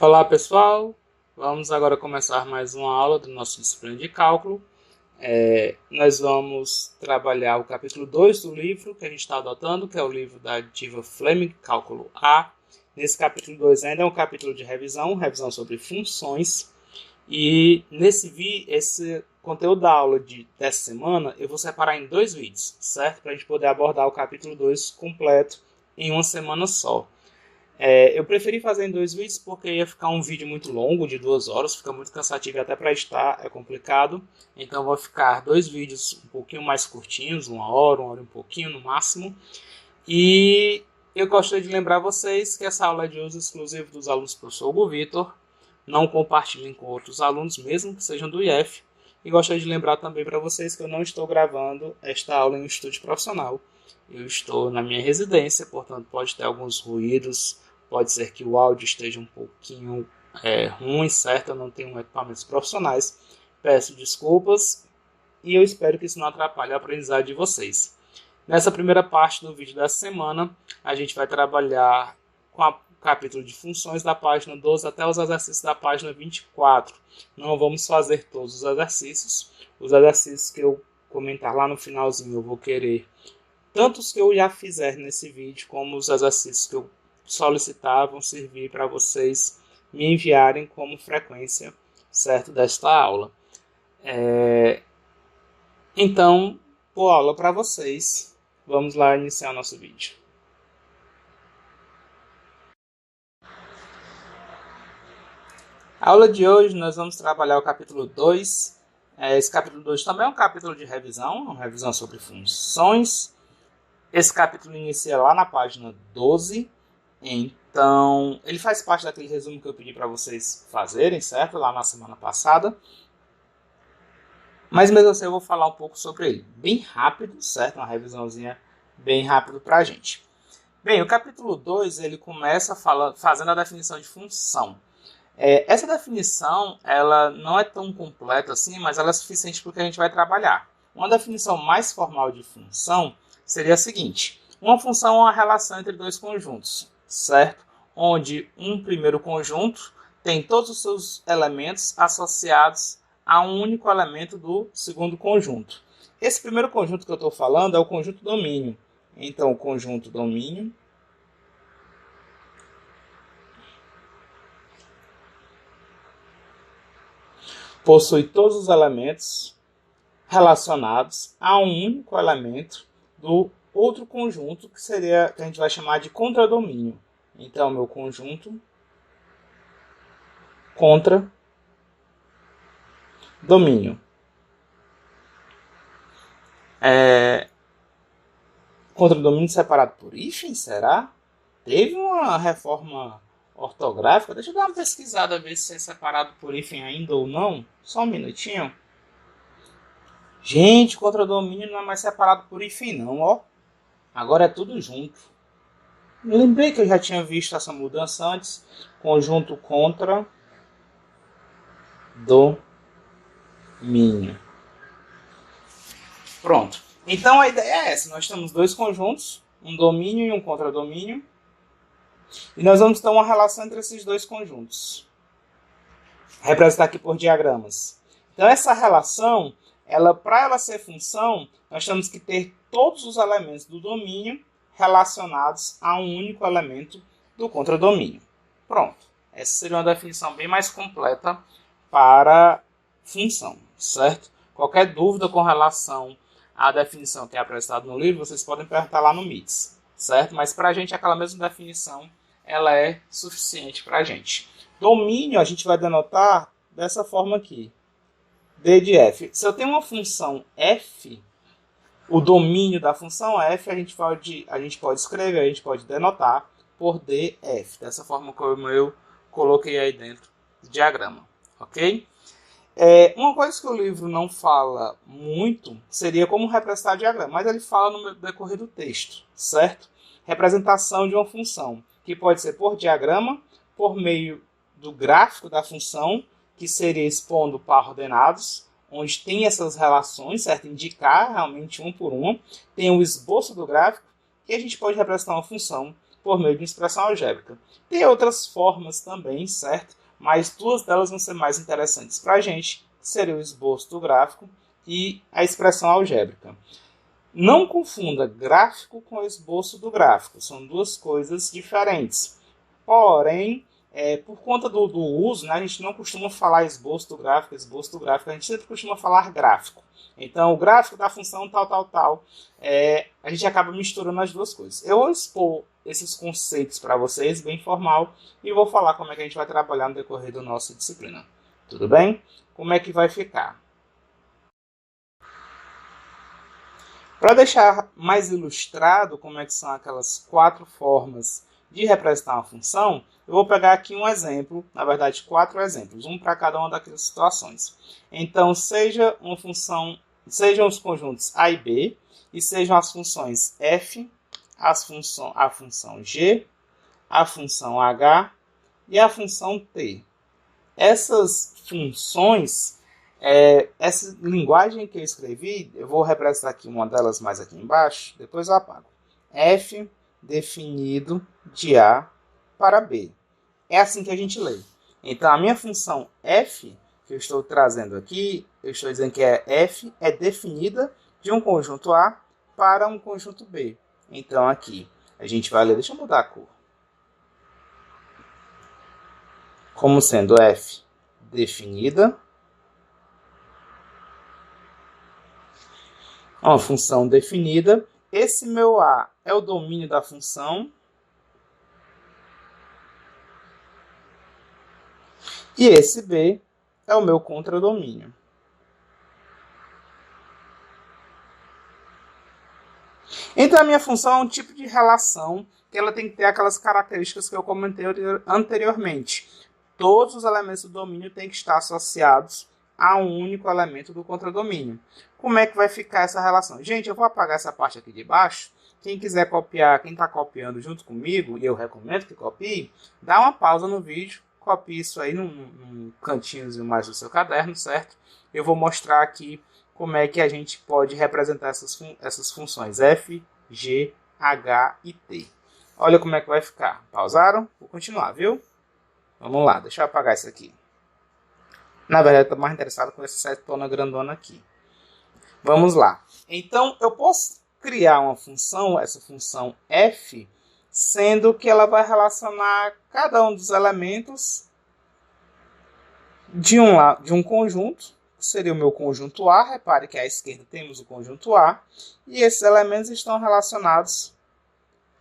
Olá pessoal, vamos agora começar mais uma aula do nosso disciplina de cálculo. Nós vamos trabalhar o capítulo 2 do livro que a gente está adotando, que é o livro da aditiva Fleming, Cálculo A. Nesse capítulo 2 ainda é um capítulo de revisão sobre funções. E esse conteúdo da aula dessa semana eu vou separar em 2 vídeos, certo? Para a gente poder abordar o capítulo 2 completo em uma semana só. Eu preferi fazer em 2 vídeos porque ia ficar um vídeo muito longo, de 2 horas, fica muito cansativo e até para editar é complicado. Então vou ficar 2 vídeos um pouquinho mais curtinhos, 1 hora e um pouquinho no máximo. E eu gostaria de lembrar vocês que essa aula é de uso exclusivo dos alunos do professor Hugo Vitor. Não compartilhem com outros alunos, mesmo que sejam do IF. E gostaria de lembrar também para vocês que eu não estou gravando esta aula em um estúdio profissional. Eu estou na minha residência, portanto pode ter alguns ruídos. Pode ser que o áudio esteja um pouquinho ruim, certo? Eu não tenho equipamentos profissionais. Peço desculpas e eu espero que isso não atrapalhe a aprendizagem de vocês. Nessa primeira parte do vídeo dessa semana, a gente vai trabalhar com o capítulo de funções da página 12 até os exercícios da página 24. Não vamos fazer todos os exercícios. Os exercícios que eu comentar lá no finalzinho, eu vou querer tanto os que eu já fizer nesse vídeo, como os exercícios que eu solicitar vão servir para vocês me enviarem como frequência, certo, desta aula. Então, boa aula para vocês. Vamos lá iniciar o nosso vídeo. A aula de hoje nós vamos trabalhar o capítulo 2. Esse capítulo 2 também é um capítulo de revisão, uma revisão sobre funções. Esse capítulo inicia lá na página 12. Então, ele faz parte daquele resumo que eu pedi para vocês fazerem, certo? Lá na semana passada. Mas mesmo assim eu vou falar um pouco sobre ele. Bem rápido, certo? Uma revisãozinha bem rápido para a gente. Bem, o capítulo 2, ele começa fazendo a definição de função. Essa definição, ela não é tão completa assim, mas ela é suficiente para o que a gente vai trabalhar. Uma definição mais formal de função seria a seguinte. Uma função é uma relação entre dois conjuntos, certo? Onde um primeiro conjunto tem todos os seus elementos associados a um único elemento do segundo conjunto. Esse primeiro conjunto que eu estou falando é o conjunto domínio. Então, o conjunto domínio possui todos os elementos relacionados a um único elemento do outro conjunto que a gente vai chamar de contradomínio. Então, meu conjunto contradomínio. Contradomínio separado por hífen, será? Teve uma reforma ortográfica? Deixa eu dar uma pesquisada, ver se é separado por hífen ainda ou não. Só um minutinho. Gente, contradomínio não é mais separado por hífen não, ó. Agora é tudo junto. Lembrei que eu já tinha visto essa mudança antes. Conjunto contra domínio. Pronto. Então a ideia é essa. Nós temos 2 conjuntos, um domínio e um contradomínio. E nós vamos ter uma relação entre esses 2 conjuntos. Representar aqui por diagramas. Então essa relação, para ela ser função, nós temos que ter todos os elementos do domínio relacionados a um único elemento do contradomínio. Pronto. Essa seria uma definição bem mais completa para função, certo? Qualquer dúvida com relação à definição que é apresentada no livro, vocês podem perguntar lá no MITS, certo? Mas para a gente, aquela mesma definição, ela é suficiente para a gente. Domínio, a gente vai denotar dessa forma aqui. D de f. Se eu tenho uma função f, o domínio da função f, a gente pode escrever, a gente pode denotar por df. Dessa forma como eu coloquei aí dentro do diagrama. Ok? Uma coisa que o livro não fala muito seria como representar diagrama, mas ele fala no decorrer do texto, certo? Representação de uma função, que pode ser por diagrama, por meio do gráfico da função, que seria expondo par ordenados, onde tem essas relações, certo? Indicar realmente um por um. Tem o esboço do gráfico, e a gente pode representar uma função por meio de expressão algébrica. Tem outras formas também, certo? Mas duas delas vão ser mais interessantes para a gente, que seria o esboço do gráfico e a expressão algébrica. Não confunda gráfico com esboço do gráfico, são duas coisas diferentes. Porém, por conta do uso, né, a gente não costuma falar esboço do gráfico, a gente sempre costuma falar gráfico. Então, o gráfico da função tal, a gente acaba misturando as duas coisas. Eu vou expor esses conceitos para vocês, bem formal, e vou falar como é que a gente vai trabalhar no decorrer da nossa disciplina. Tudo bem? Como é que vai ficar? Para deixar mais ilustrado como é que são aquelas 4 formas de representar uma função, eu vou pegar aqui um exemplo, na verdade 4 exemplos, um para cada uma daquelas situações. Então, seja uma função, sejam os conjuntos A e B, e sejam as funções f, a função g, a função h e a função t. Essas funções, essa linguagem que eu escrevi, eu vou representar aqui uma delas mais aqui embaixo, depois eu apago. F definido de A para B. É assim que a gente lê. Então, a minha função f, que eu estou trazendo aqui, eu estou dizendo que f é definida de um conjunto A para um conjunto B. Então, aqui, a gente vai ler, deixa eu mudar a cor. Como sendo f definida, uma função definida. Esse meu A é o domínio da função. E esse B é o meu contradomínio. Então, a minha função é um tipo de relação que ela tem que ter aquelas características que eu comentei anteriormente. Todos os elementos do domínio têm que estar associados a um único elemento do contradomínio. Como é que vai ficar essa relação? Gente, eu vou apagar essa parte aqui de baixo. Quem quiser copiar, quem está copiando junto comigo, e eu recomendo que copie, dá uma pausa no vídeo, copie isso aí num cantinhozinho mais do seu caderno, certo? Eu vou mostrar aqui como é que a gente pode representar essas funções f, g, h e t. Olha como é que vai ficar. Pausaram? Vou continuar, viu? Vamos lá, deixa eu apagar isso aqui. Na verdade, eu estou mais interessado com essa setona grandona aqui. Vamos lá. Então, eu posso criar uma função, essa função f, sendo que ela vai relacionar cada um dos elementos de um conjunto, que seria o meu conjunto A. Repare que à esquerda temos o conjunto A, e esses elementos estão relacionados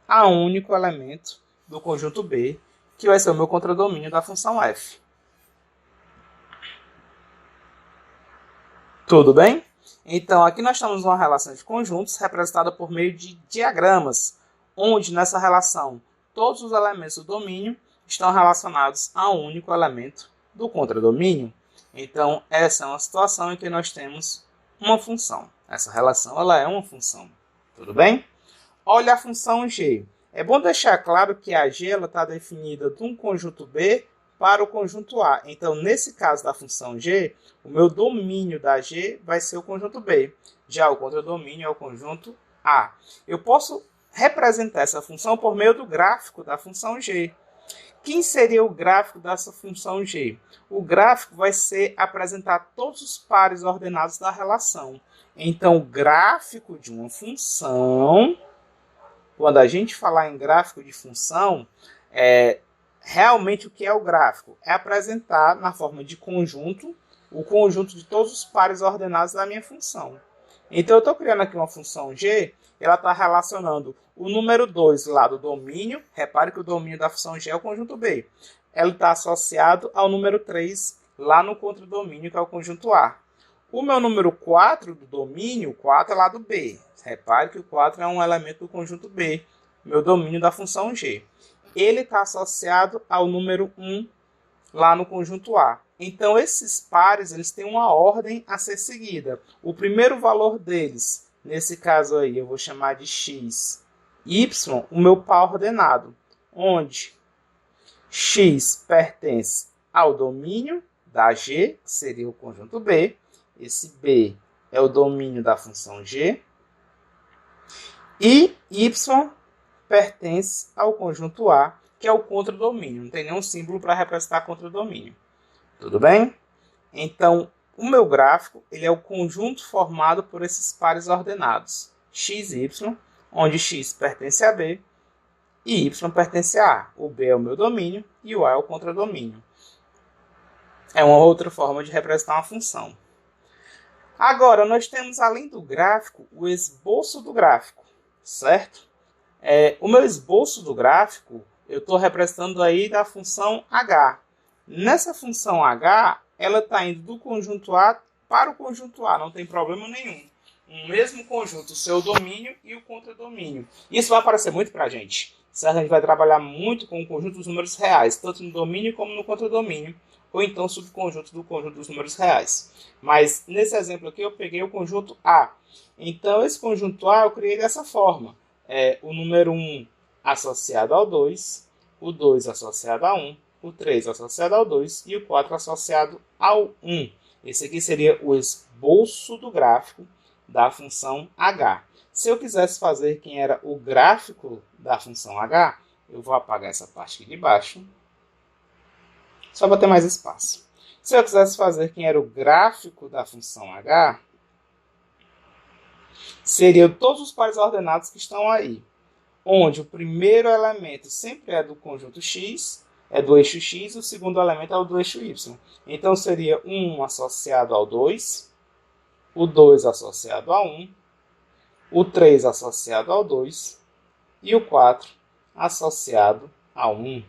a um único elemento do conjunto B, que vai ser o meu contradomínio da função f. Tudo bem? Então, aqui nós temos uma relação de conjuntos representada por meio de diagramas, onde nessa relação todos os elementos do domínio estão relacionados a um único elemento do contradomínio. Então, essa é uma situação em que nós temos uma função. Essa relação ela é uma função. Tudo bem? Olha a função g. É bom deixar claro que a g está definida de um conjunto B para o conjunto A. Então, nesse caso da função g, o meu domínio da g vai ser o conjunto B. Já o contradomínio é o conjunto A. Eu posso representar essa função por meio do gráfico da função g. Quem seria o gráfico dessa função g? O gráfico vai ser apresentar todos os pares ordenados da relação. Então, o gráfico de uma função, quando a gente falar em gráfico de função, realmente o que é o gráfico? É apresentar na forma de conjunto, o conjunto de todos os pares ordenados da minha função. Então, eu estou criando aqui uma função g, ela está relacionando o número 2 lá do domínio. Repare que o domínio da função g é o conjunto B. Ela está associado ao número 3 lá no contradomínio, que é o conjunto A. O meu número 4 do domínio, 4 é lá do B. Repare que o 4 é um elemento do conjunto B, meu domínio da função g. Ele está associado ao número 1 lá no conjunto A. Então, esses pares eles têm uma ordem a ser seguida. O primeiro valor deles, nesse caso aí, eu vou chamar de x, y, o meu par ordenado, onde x pertence ao domínio da g, que seria o conjunto B. Esse B é o domínio da função g. E y pertence ao conjunto A, que é o contradomínio. Não tem nenhum símbolo para representar contradomínio. Tudo bem? Então, o meu gráfico ele é o conjunto formado por esses pares ordenados, x e y, onde x pertence a B e y pertence a A. O B é o meu domínio e o A é o contradomínio. É uma outra forma de representar uma função. Agora, nós temos, além do gráfico, o esboço do gráfico, certo? O meu esboço do gráfico, eu estou representando aí da função h. Nessa função h, ela está indo do conjunto A para o conjunto A, não tem problema nenhum. Um mesmo conjunto, o seu domínio e o contradomínio. Isso vai aparecer muito para a gente, certo? A gente vai trabalhar muito com o conjunto dos números reais, tanto no domínio como no contradomínio, ou então subconjunto do conjunto dos números reais. Mas nesse exemplo aqui eu peguei o conjunto A. Então esse conjunto A eu criei dessa forma. O número 1 associado ao 2, o 2 associado a 1, o 3 associado ao 2 e o 4 associado ao 1. Esse aqui seria o esboço do gráfico da função h. Se eu quisesse fazer quem era o gráfico da função h, eu vou apagar essa parte aqui de baixo, só para ter mais espaço. Se eu quisesse fazer quem era o gráfico da função h, seriam todos os pares ordenados que estão aí, onde o primeiro elemento sempre é do conjunto x, é do eixo x, e o segundo elemento é o do eixo y. Então seria 1 associado ao 2, o 2 associado a 1, o 3 associado ao 2 e o 4 associado a 1.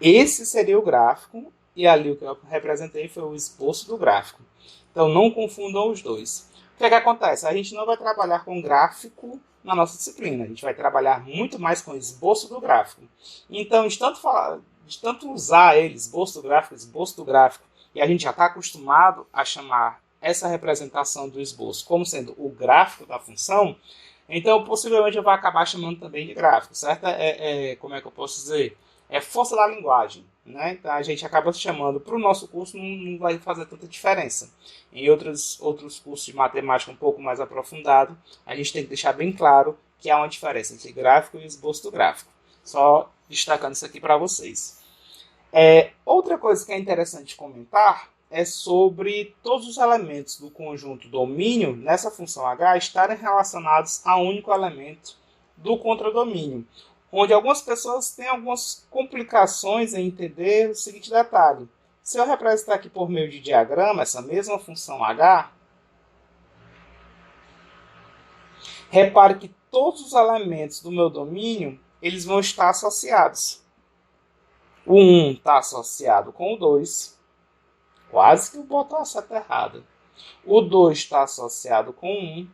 Esse seria o gráfico, e ali o que eu representei foi o esboço do gráfico. Então não confundam os dois. O que acontece? A gente não vai trabalhar com gráfico na nossa disciplina. A gente vai trabalhar muito mais com o esboço do gráfico. Então, de tanto usar ele, esboço do gráfico, e a gente já está acostumado a chamar essa representação do esboço como sendo o gráfico da função, então possivelmente eu vou acabar chamando também de gráfico, certo? Como é que eu posso dizer? É força da linguagem, né? Então a gente acaba chamando, para o nosso curso não vai fazer tanta diferença. Em outros cursos de matemática um pouco mais aprofundado, a gente tem que deixar bem claro que há uma diferença entre gráfico e esboço do gráfico. Só destacando isso aqui para vocês. Outra coisa que é interessante comentar é sobre todos os elementos do conjunto domínio nessa função h estarem relacionados a um único elemento do contradomínio, onde algumas pessoas têm algumas complicações em entender o seguinte detalhe. Se eu representar aqui por meio de diagrama essa mesma função h, repare que todos os elementos do meu domínio eles vão estar associados. O 1 está associado com o 2, quase que eu boto a seta errada. O 2 está associado com o 1.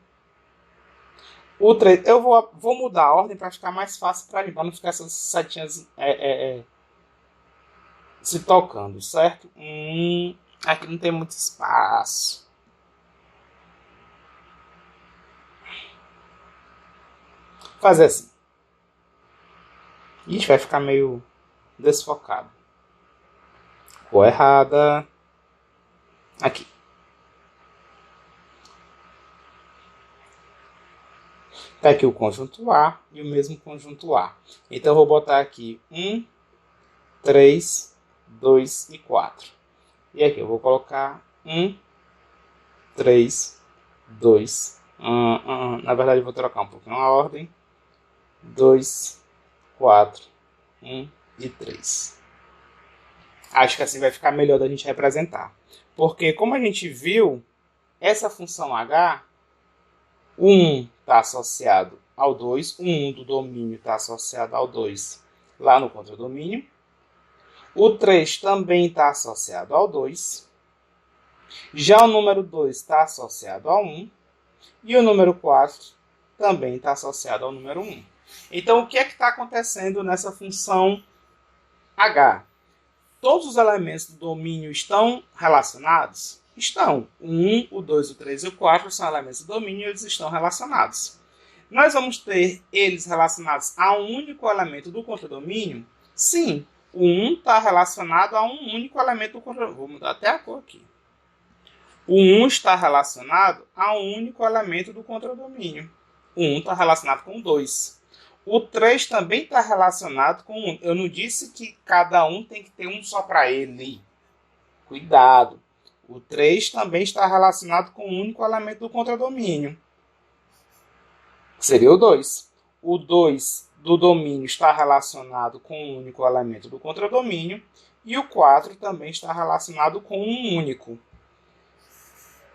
O 3, eu vou mudar a ordem para ficar mais fácil para não ficar essas setinhas se tocando, certo? Aqui não tem muito espaço. Fazer assim. Ixi, vai ficar meio desfocado. Cor errada. Aqui. Está aqui o conjunto A e o mesmo conjunto A. Então, eu vou botar aqui 1, 3, 2 e 4. E aqui eu vou colocar 1, 3, 2. Na verdade, eu vou trocar um pouquinho a ordem. 2, 4, 1 e 3. Acho que assim vai ficar melhor da gente representar. Porque, como a gente viu, essa função h, o 1 está associado ao 2, o 1 do domínio está associado ao 2 lá no contradomínio. O 3 também está associado ao 2. Já o número 2 está associado ao 1. E o número 4 também está associado ao número 1. Então, o que é que está acontecendo nessa função h? Todos os elementos do domínio estão relacionados? Estão. O 1, o 2, o 3 e o 4 são elementos do domínio e eles estão relacionados. Nós vamos ter eles relacionados a um único elemento do contradomínio? Sim. O 1 está relacionado a um único elemento do contradomínio. Vou mudar até a cor aqui. O 1 está relacionado a um único elemento do contradomínio. O 1 está relacionado com o 2. O 3 também está relacionado com 1. Eu não disse que cada um tem que ter um só para ele. Cuidado. O 3 também está relacionado com um único elemento do contradomínio. Seria o 2. O 2 do domínio está relacionado com um único elemento do contradomínio. E o 4 também está relacionado com um único.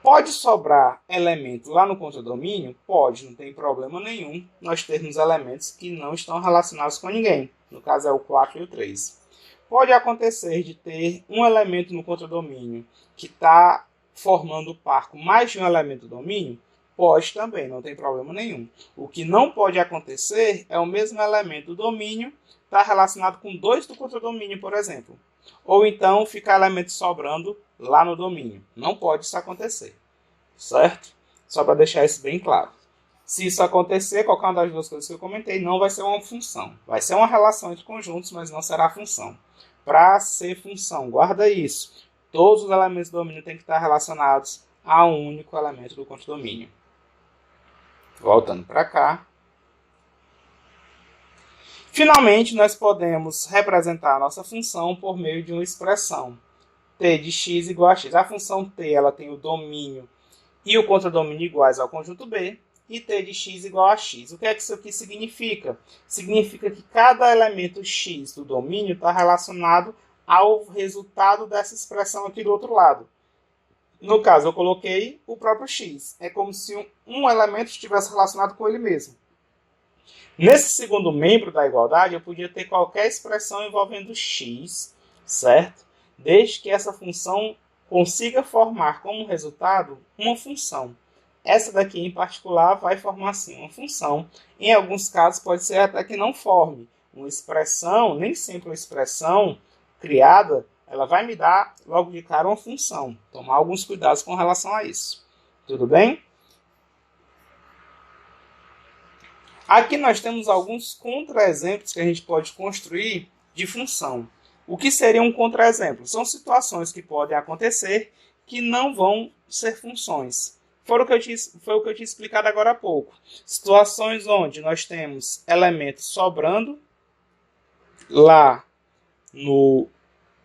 Pode sobrar elemento lá no contradomínio? Pode, não tem problema nenhum nós termos elementos que não estão relacionados com ninguém. No caso é o 4 e o 3. Pode acontecer de ter um elemento no contradomínio que está formando par com mais de um elemento do domínio? Pode também, não tem problema nenhum. O que não pode acontecer é o mesmo elemento do domínio estar relacionado com 2 do contradomínio, por exemplo. Ou então ficar elemento sobrando lá no domínio. Não pode isso acontecer. Certo? Só para deixar isso bem claro. Se isso acontecer, qualquer uma das duas coisas que eu comentei, não vai ser uma função. Vai ser uma relação entre conjuntos, mas não será função. Para ser função, guarda isso. Todos os elementos do domínio têm que estar relacionados a um único elemento do contradomínio. Voltando para cá. Finalmente, nós podemos representar a nossa função por meio de uma expressão. T de x igual a x. A função t ela tem o domínio e o contradomínio iguais ao conjunto B. E t de x igual a x. O que é que isso aqui significa? Significa que cada elemento x do domínio está relacionado ao resultado dessa expressão aqui do outro lado. No caso, eu coloquei o próprio x. É como se um elemento estivesse relacionado com ele mesmo. Nesse segundo membro da igualdade, eu podia ter qualquer expressão envolvendo x, certo? Desde que essa função consiga formar como resultado uma função. Essa daqui em particular vai formar sim uma função. Em alguns casos pode ser até que não forme. Uma expressão, nem sempre uma expressão criada, ela vai me dar logo de cara uma função. Tomar alguns cuidados com relação a isso. Tudo bem? Aqui nós temos alguns contra-exemplos que a gente pode construir de função. O que seria um contra-exemplo? São situações que podem acontecer que não vão ser funções. Foi o que eu tinha explicado agora há pouco. Situações onde nós temos elementos sobrando lá no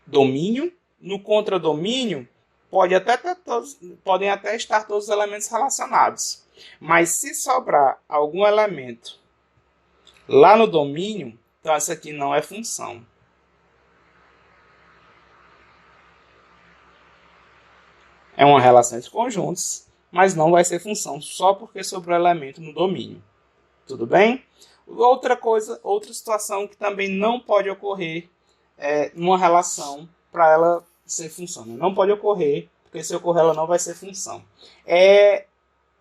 domínio, no contradomínio, podem até estar todos os elementos relacionados. Mas se sobrar algum elemento lá no domínio, então essa aqui não é função. É uma relação entre conjuntos, mas não vai ser função só porque sobrou elemento no domínio. Tudo bem? Outra situação que também não pode ocorrer numa relação para ela ser função. Né? Não pode ocorrer, porque se ocorrer ela não vai ser função.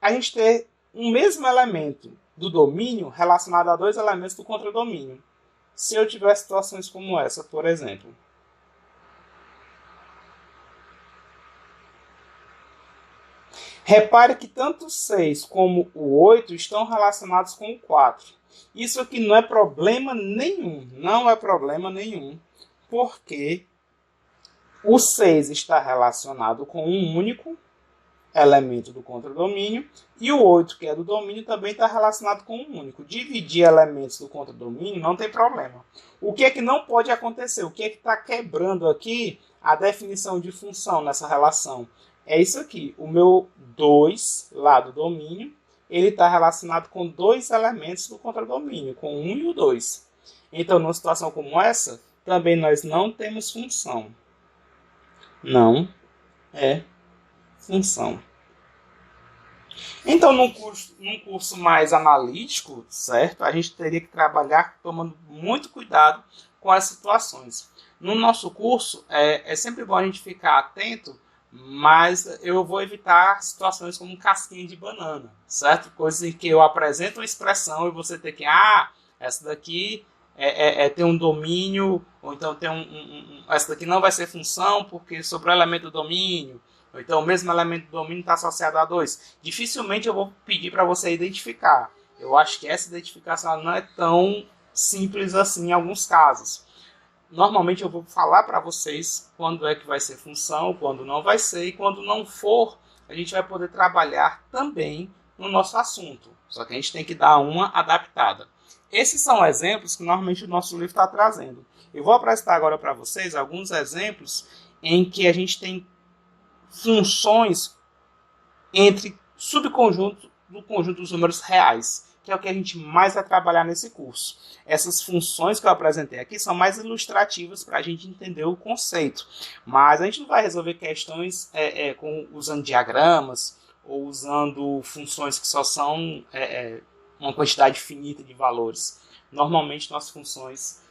A gente ter um mesmo elemento do domínio relacionado a 2 elementos do contradomínio. Se eu tiver situações como essa, por exemplo. Repare que tanto o 6 como o 8 estão relacionados com o 4. Isso aqui não é problema nenhum. Não é problema nenhum. Porque o 6 está relacionado com um único elemento do contradomínio, e o 8, que é do domínio, também está relacionado com um único. Dividir elementos do contradomínio não tem problema. O que é que não pode acontecer? O que é que está quebrando aqui a definição de função nessa relação? É isso aqui. O meu 2 lá do domínio, ele está relacionado com 2 elementos do contradomínio, com 1 e o 2. Então, numa situação como essa, também nós não temos função. Não é função. Então, num curso mais analítico, certo? A gente teria que trabalhar tomando muito cuidado com as situações. No nosso curso, é sempre bom a gente ficar atento, mas eu vou evitar situações como casquinha de banana, certo? Coisas em que eu apresento uma expressão e você tem que, essa daqui tem um domínio, ou então essa daqui não vai ser função porque sobre o elemento do domínio, ou então o mesmo elemento do domínio está associado a 2. Dificilmente eu vou pedir para você identificar. Eu acho que essa identificação não é tão simples assim em alguns casos. Normalmente eu vou falar para vocês quando é que vai ser função, quando não vai ser, e quando não for, a gente vai poder trabalhar também no nosso assunto. Só que a gente tem que dar uma adaptada. esses são exemplos que normalmente o nosso livro está trazendo. Eu vou apresentar agora para vocês alguns exemplos em que a gente tem funções entre subconjuntos do conjunto dos números reais, que é o que a gente mais vai trabalhar nesse curso. Essas funções que eu apresentei aqui são mais ilustrativas para a gente entender o conceito, mas a gente não vai resolver questões usando diagramas ou usando funções que só são uma quantidade finita de valores. Normalmente nossas funções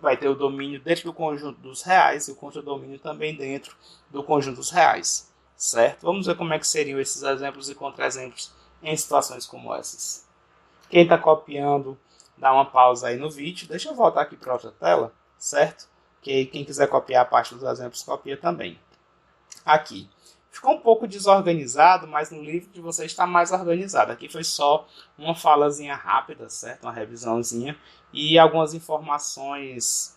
vai ter o domínio dentro do conjunto dos reais e o contradomínio também dentro do conjunto dos reais, certo? Vamos ver como é que seriam esses exemplos e contra-exemplos em situações como essas. Quem está copiando, dá uma pausa aí no vídeo. Deixa eu voltar aqui para outra tela, certo? Que quem quiser copiar a parte dos exemplos, copia também. Aqui. Ficou um pouco desorganizado, mas no livro de vocês está mais organizado. Aqui foi só uma falazinha rápida, certo? Uma revisãozinha. E algumas informações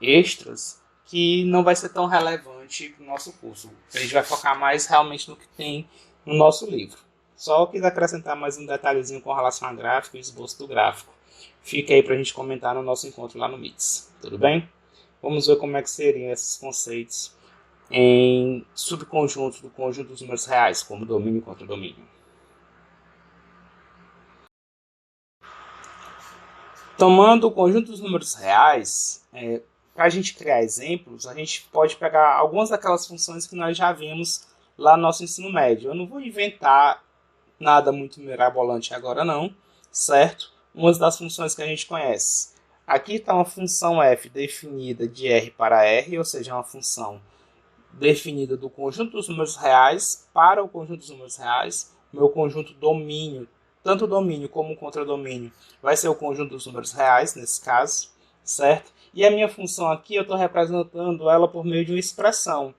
extras que não vai ser tão relevante para o nosso curso. A gente vai focar mais realmente no que tem no nosso livro. Só quis acrescentar mais um detalhezinho com relação a gráfico e esboço do gráfico. Fica aí para a gente comentar no nosso encontro lá no MITS. Tudo bem? Vamos ver como é que seriam esses conceitos em subconjuntos do conjunto dos números reais, como domínio e contradomínio. Tomando o conjunto dos números reais, para a gente criar exemplos, a gente pode pegar algumas daquelas funções que nós já vimos lá no nosso ensino médio. Eu não vou inventar nada muito mirabolante agora não, certo? Umas das funções que a gente conhece. Aqui está uma função f definida de R para R, ou seja, uma função definida do conjunto dos números reais para o conjunto dos números reais. Meu conjunto domínio, tanto o domínio como o contradomínio, vai ser o conjunto dos números reais, nesse caso, certo? E a minha função aqui, eu estou representando ela por meio de uma expressão.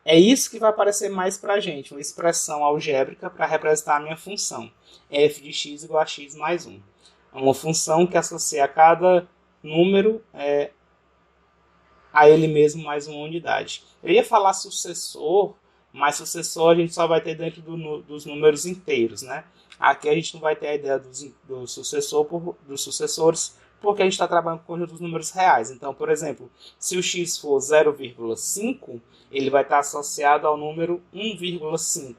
É isso que vai aparecer mais para a gente, uma expressão algébrica para representar a minha função. F de x igual a x mais 1. É uma função que associa a cada número a ele mesmo mais uma unidade. Eu ia falar sucessor, mas sucessor a gente só vai ter dentro dos números inteiros, né? Aqui a gente não vai ter a ideia dos sucessores, porque a gente está trabalhando com o conjunto dos números reais. Então, por exemplo, se o x for 0,5, ele vai estar associado ao número 1,5.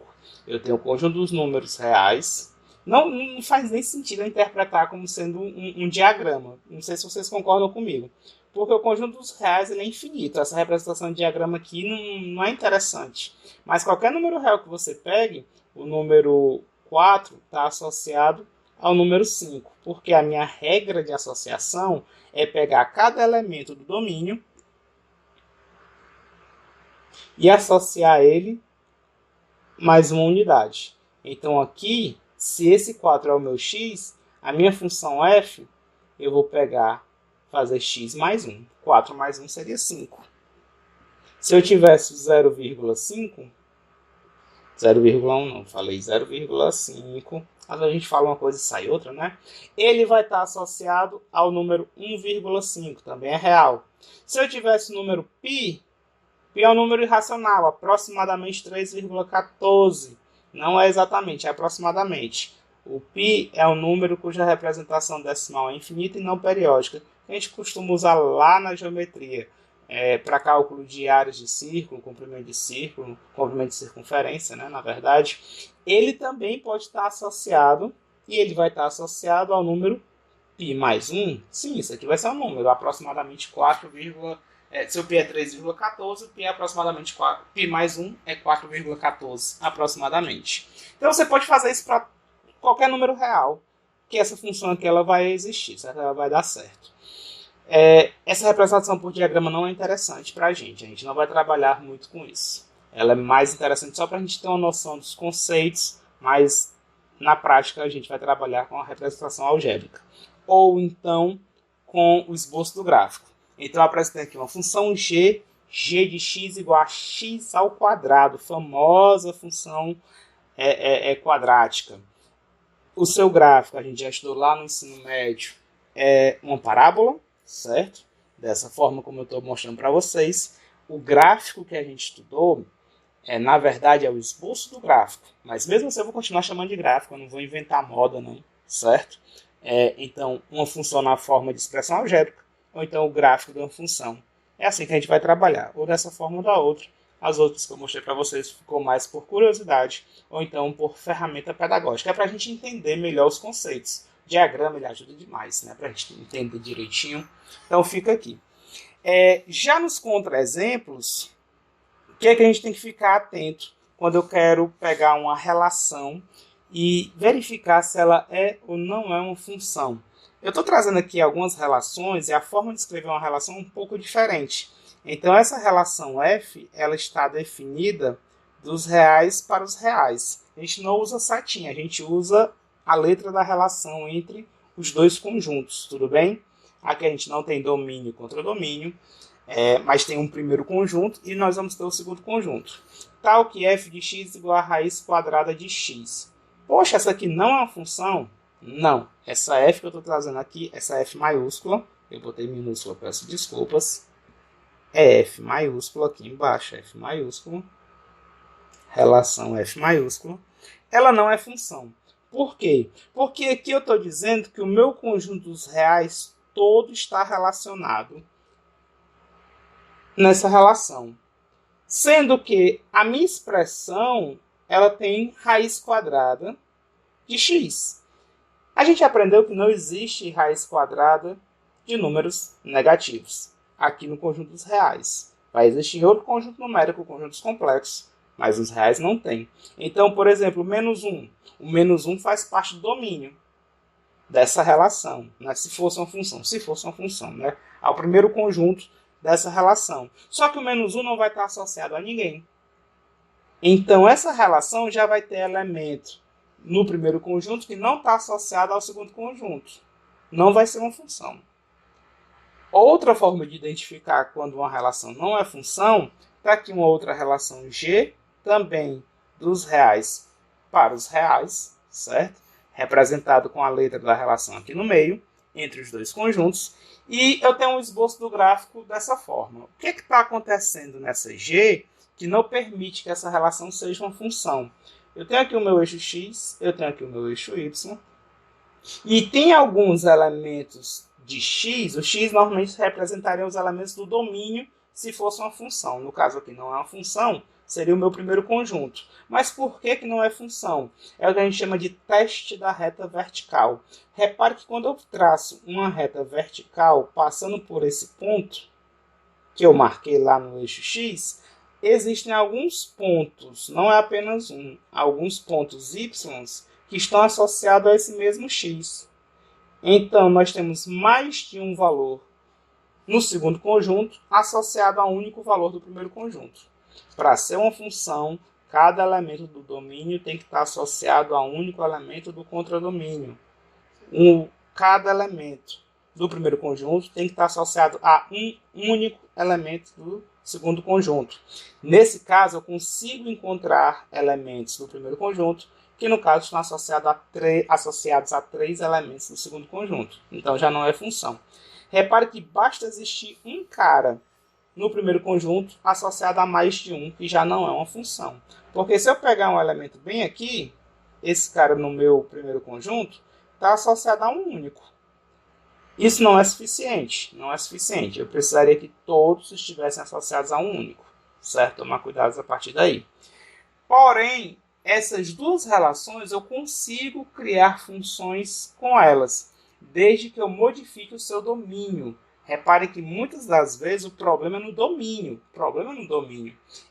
Eu tenho o conjunto dos números reais. Não faz nem sentido eu interpretar como sendo um diagrama. Não sei se vocês concordam comigo. Porque o conjunto dos reais ele é infinito. Essa representação de diagrama aqui não é interessante. Mas qualquer número real que você pegue, o número 4 está associado ao número 5, porque a minha regra de associação é pegar cada elemento do domínio e associar ele mais uma unidade. Então aqui, se esse 4 é o meu x, a minha função f, eu vou fazer x mais 1. 4 mais 1 seria 5. Se eu tivesse 0,5, 0,1 não, falei 0,5. Às vezes a gente fala uma coisa e sai outra, né? Ele vai estar associado ao número 1,5, também é real. Se eu tivesse o número π é um número irracional, aproximadamente 3,14. Não é exatamente, é aproximadamente. O π é um número cuja representação decimal é infinita e não periódica. A gente costuma usar lá na geometria. Para cálculo de áreas de círculo, comprimento de circunferência, né, na verdade, ele também pode estar associado, e ele vai estar associado ao número π mais 1. Sim, isso aqui vai ser um número, aproximadamente 4, se o π é 3,14, o π é aproximadamente 4, π mais 1 é 4,14, aproximadamente. Então você pode fazer isso para qualquer número real, que essa função aqui ela vai existir, certo? Ela vai dar certo. Essa representação por diagrama não é interessante para a gente não vai trabalhar muito com isso. Ela é mais interessante só para a gente ter uma noção dos conceitos, mas na prática a gente vai trabalhar com a representação algébrica, ou então com o esboço do gráfico. Então eu apresentei aqui uma função g de x igual a x ao quadrado, famosa função quadrática. O seu gráfico, a gente já estudou lá no ensino médio, é uma parábola, certo? Dessa forma como eu estou mostrando para vocês. O gráfico que a gente estudou, na verdade, é o esboço do gráfico. Mas mesmo assim eu vou continuar chamando de gráfico, eu não vou inventar moda não, certo? Então, uma função na forma de expressão algébrica, ou então o gráfico de uma função. É assim que a gente vai trabalhar, ou dessa forma ou da outra. As outras que eu mostrei para vocês ficou mais por curiosidade, ou então por ferramenta pedagógica. É para a gente entender melhor os conceitos. O diagrama ele ajuda demais, né? Para a gente entender direitinho. Então fica aqui. Já nos contra-exemplos, o que é que a gente tem que ficar atento quando eu quero pegar uma relação e verificar se ela é ou não é uma função? Eu estou trazendo aqui algumas relações e a forma de escrever uma relação é um pouco diferente. Então, essa relação F, ela está definida dos reais para os reais. A gente não usa setinha, a gente usa a letra da relação entre os dois conjuntos, tudo bem? Aqui a gente não tem domínio contra domínio, mas tem um primeiro conjunto e nós vamos ter o segundo conjunto. Tal que f de x igual a raiz quadrada de x. Poxa, essa aqui não é uma função? Não. Essa f que eu estou trazendo aqui, essa f maiúscula, eu botei minúscula, peço desculpas, é f maiúscula aqui embaixo, f maiúsculo, relação f maiúscula, ela não é função. Por quê? Porque aqui eu estou dizendo que o meu conjunto dos reais todo está relacionado nessa relação. Sendo que a minha expressão ela tem raiz quadrada de x. A gente aprendeu que não existe raiz quadrada de números negativos aqui no conjunto dos reais. Vai existir outro conjunto numérico, conjuntos complexos, mas os reais não tem. Então, por exemplo, menos 1. O menos 1 faz parte do domínio dessa relação, né? Se fosse uma função, né? Ao primeiro conjunto dessa relação. Só que o menos 1 não vai estar associado a ninguém. Então, essa relação já vai ter elemento no primeiro conjunto que não está associado ao segundo conjunto. Não vai ser uma função. Outra forma de identificar quando uma relação não é função, está aqui uma outra relação G, também dos reais para os reais, certo? Representado com a letra da relação aqui no meio, entre os dois conjuntos. E eu tenho um esboço do gráfico dessa forma. O que está acontecendo nessa G que não permite que essa relação seja uma função? Eu tenho aqui o meu eixo X, eu tenho aqui o meu eixo Y, e tem alguns elementos de X, o X normalmente representaria os elementos do domínio se fosse uma função. No caso aqui não é uma função, seria o meu primeiro conjunto. Mas por que não é função? É o que a gente chama de teste da reta vertical. Repare que quando eu traço uma reta vertical passando por esse ponto, que eu marquei lá no eixo X, existem alguns pontos, não é apenas um, alguns pontos Y que estão associados a esse mesmo X. Então, nós temos mais de um valor no segundo conjunto associado a um único valor do primeiro conjunto. Para ser uma função, cada elemento do domínio tem que estar associado a um único elemento do contradomínio. Cada elemento do primeiro conjunto tem que estar associado a um único elemento do segundo conjunto. Nesse caso, eu consigo encontrar elementos do primeiro conjunto que, no caso, estão associados a 3 elementos do segundo conjunto. Então, já não é função. Repare que basta existir um cara no primeiro conjunto associado a mais de um, que já não é uma função. Porque se eu pegar um elemento bem aqui, esse cara no meu primeiro conjunto está associado a um único. Isso não é suficiente. Não é suficiente. Eu precisaria que todos estivessem associados a um único. Certo? Tomar cuidado a partir daí. Porém, essas duas relações eu consigo criar funções com elas, desde que eu modifique o seu domínio. Repare que muitas das vezes o problema é no domínio.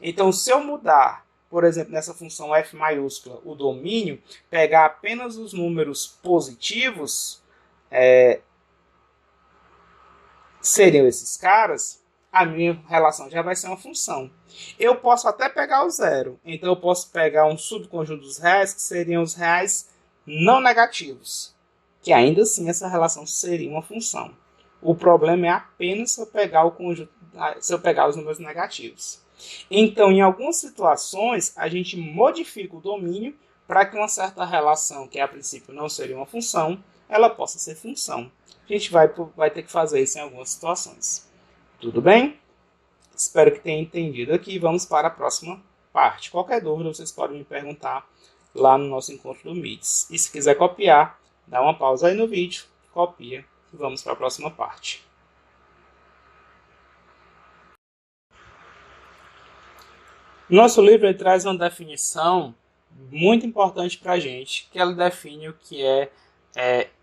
Então, se eu mudar, por exemplo, nessa função f maiúscula, o domínio, pegar apenas os números positivos, seriam esses caras, a minha relação já vai ser uma função. Eu posso até pegar o zero. Então, eu posso pegar um subconjunto dos reais, que seriam os reais não negativos. Que ainda assim, essa relação seria uma função. O problema é apenas se eu pegar os números negativos. Então, em algumas situações, a gente modifica o domínio para que uma certa relação, que a princípio não seria uma função, ela possa ser função. A gente vai ter que fazer isso em algumas situações. Tudo bem? Espero que tenha entendido aqui. Vamos para a próxima parte. Qualquer dúvida, vocês podem me perguntar lá no nosso encontro do Meets. E se quiser copiar, Dá uma pausa aí no vídeo, copia e vamos para a próxima parte. Nosso livro traz uma definição muito importante para a gente, que ela define o que é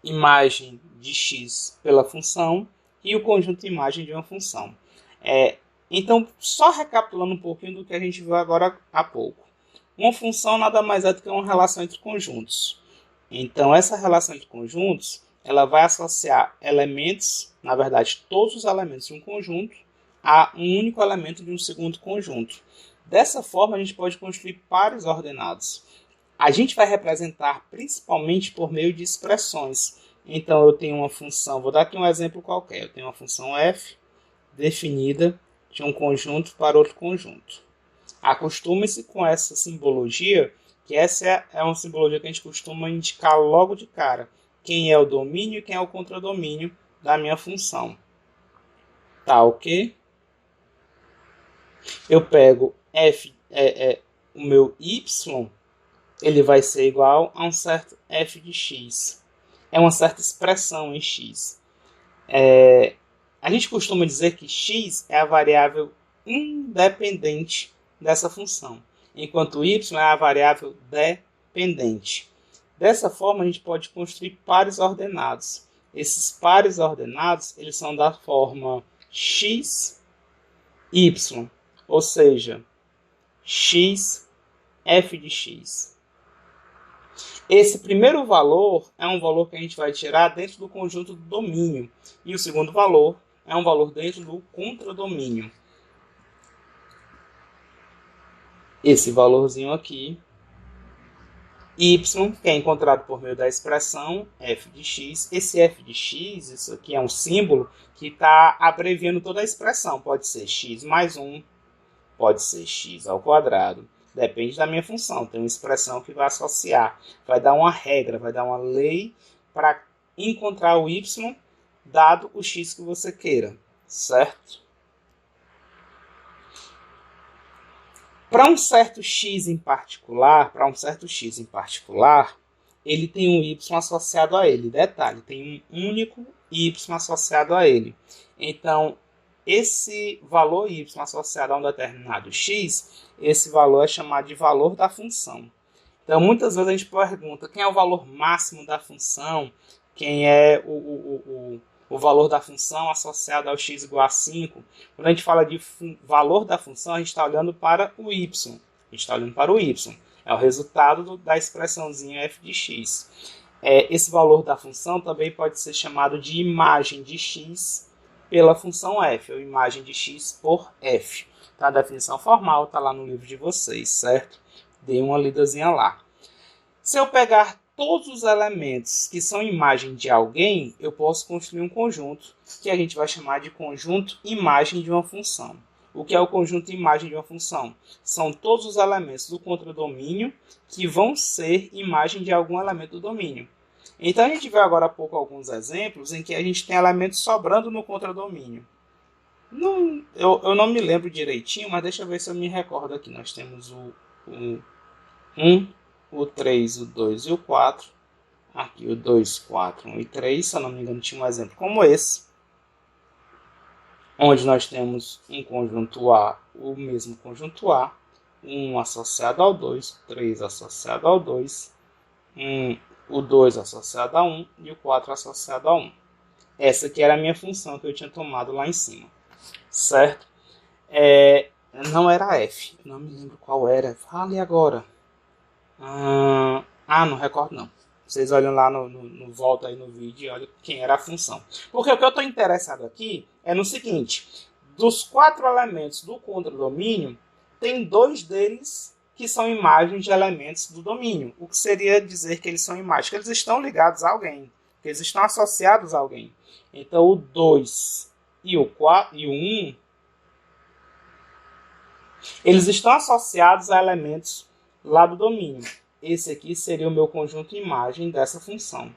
imagem de x pela função e o conjunto de imagem de uma função. Então, só recapitulando um pouquinho do que a gente viu agora há pouco. Uma função nada mais é do que uma relação entre conjuntos. Então, essa relação entre conjuntos, ela vai associar elementos, na verdade, todos os elementos de um conjunto, a um único elemento de um segundo conjunto. Dessa forma, a gente pode construir pares ordenados. A gente vai representar principalmente por meio de expressões. Então, eu tenho uma função, vou dar aqui um exemplo qualquer. Eu tenho uma função f definida de um conjunto para outro conjunto. Acostume-se com essa simbologia, que essa é uma simbologia que a gente costuma indicar logo de cara. Quem é o domínio e quem é o contradomínio da minha função. Tá, ok? Eu pego f, o meu y, ele vai ser igual a um certo f de x. É uma certa expressão em x. A gente costuma dizer que x é a variável independente dessa função, enquanto y é a variável dependente. Dessa forma, a gente pode construir pares ordenados. Esses pares ordenados eles são da forma x, y, ou seja, x, f de x. Esse primeiro valor é um valor que a gente vai tirar dentro do conjunto do domínio. E o segundo valor é um valor dentro do contradomínio. Esse valorzinho aqui, y, que é encontrado por meio da expressão f de x. Esse f de x, isso aqui é um símbolo que está abreviando toda a expressão. Pode ser x mais 1, pode ser x ao quadrado. Depende da minha função. Tem uma expressão que vai associar. Vai dar uma regra, vai dar uma lei para encontrar o y dado o x que você queira. Certo? Para um certo x em particular, ele tem um y associado a ele. Detalhe, tem um único y associado a ele. Então, esse valor y associado a um determinado x, esse valor é chamado de valor da função. Então, muitas vezes a gente pergunta quem é o valor máximo da função, quem é o valor da função associado ao x igual a 5. Quando a gente fala de valor da função, a gente está olhando para o y. É o resultado da expressãozinha f de x. Esse valor da função também pode ser chamado de imagem de x pela função f, ou imagem de x por f. Tá? A definição formal está lá no livro de vocês, certo? Dê uma lidazinha lá. Se eu pegar todos os elementos que são imagem de alguém, eu posso construir um conjunto que a gente vai chamar de conjunto imagem de uma função. O que é o conjunto imagem de uma função? São todos os elementos do contradomínio que vão ser imagem de algum elemento do domínio. Então, a gente vê agora há pouco alguns exemplos em que a gente tem elementos sobrando no contradomínio. Eu não me lembro direitinho, mas deixa eu ver se eu me recordo aqui. Nós temos o 1, o 3, o 2 e o 4. Aqui o 2, 4, 1 e 3. Se eu não me engano, tinha um exemplo como esse. Onde nós temos um conjunto A, o mesmo conjunto A. 1 associado ao 2, 3 associado ao 2. O 2 associado a 1 e o 4 associado a 1. Essa aqui era a minha função que eu tinha tomado lá em cima. Certo? Não era f. Eu não me lembro qual era. Fale agora. Não recordo não. Vocês olham lá no volta aí no vídeo e olham quem era a função. Porque o que eu estou interessado aqui é no seguinte. Dos 4 elementos do contradomínio, tem 2 deles que são imagens de elementos do domínio. O que seria dizer que eles são imagens? Que eles estão ligados a alguém. Que eles estão associados a alguém. Então, o 2 e o 4 e o 1, eles estão associados a elementos lá do domínio. Esse aqui seria o meu conjunto imagem dessa função.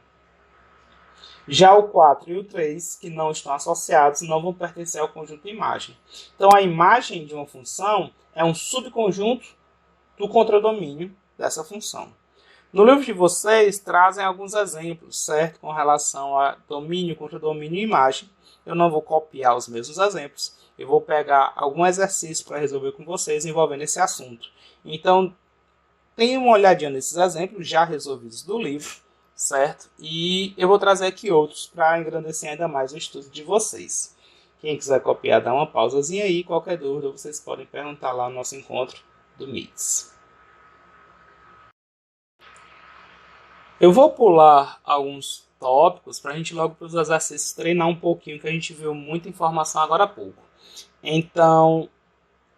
Já o 4 e o 3, que não estão associados, não vão pertencer ao conjunto imagem. Então, a imagem de uma função é um subconjunto do contradomínio dessa função. No livro de vocês trazem alguns exemplos, certo? Com relação a domínio, contra domínio e imagem. Eu não vou copiar os mesmos exemplos. Eu vou pegar algum exercício para resolver com vocês envolvendo esse assunto. Então, tenha uma olhadinha nesses exemplos já resolvidos do livro, certo? E eu vou trazer aqui outros para engrandecer ainda mais o estudo de vocês. Quem quiser copiar, dá uma pausazinha aí. Qualquer dúvida, vocês podem perguntar lá no nosso encontro do Meets. Eu vou pular alguns tópicos para a gente logo para os exercícios treinar um pouquinho, que a gente viu muita informação agora há pouco. Então,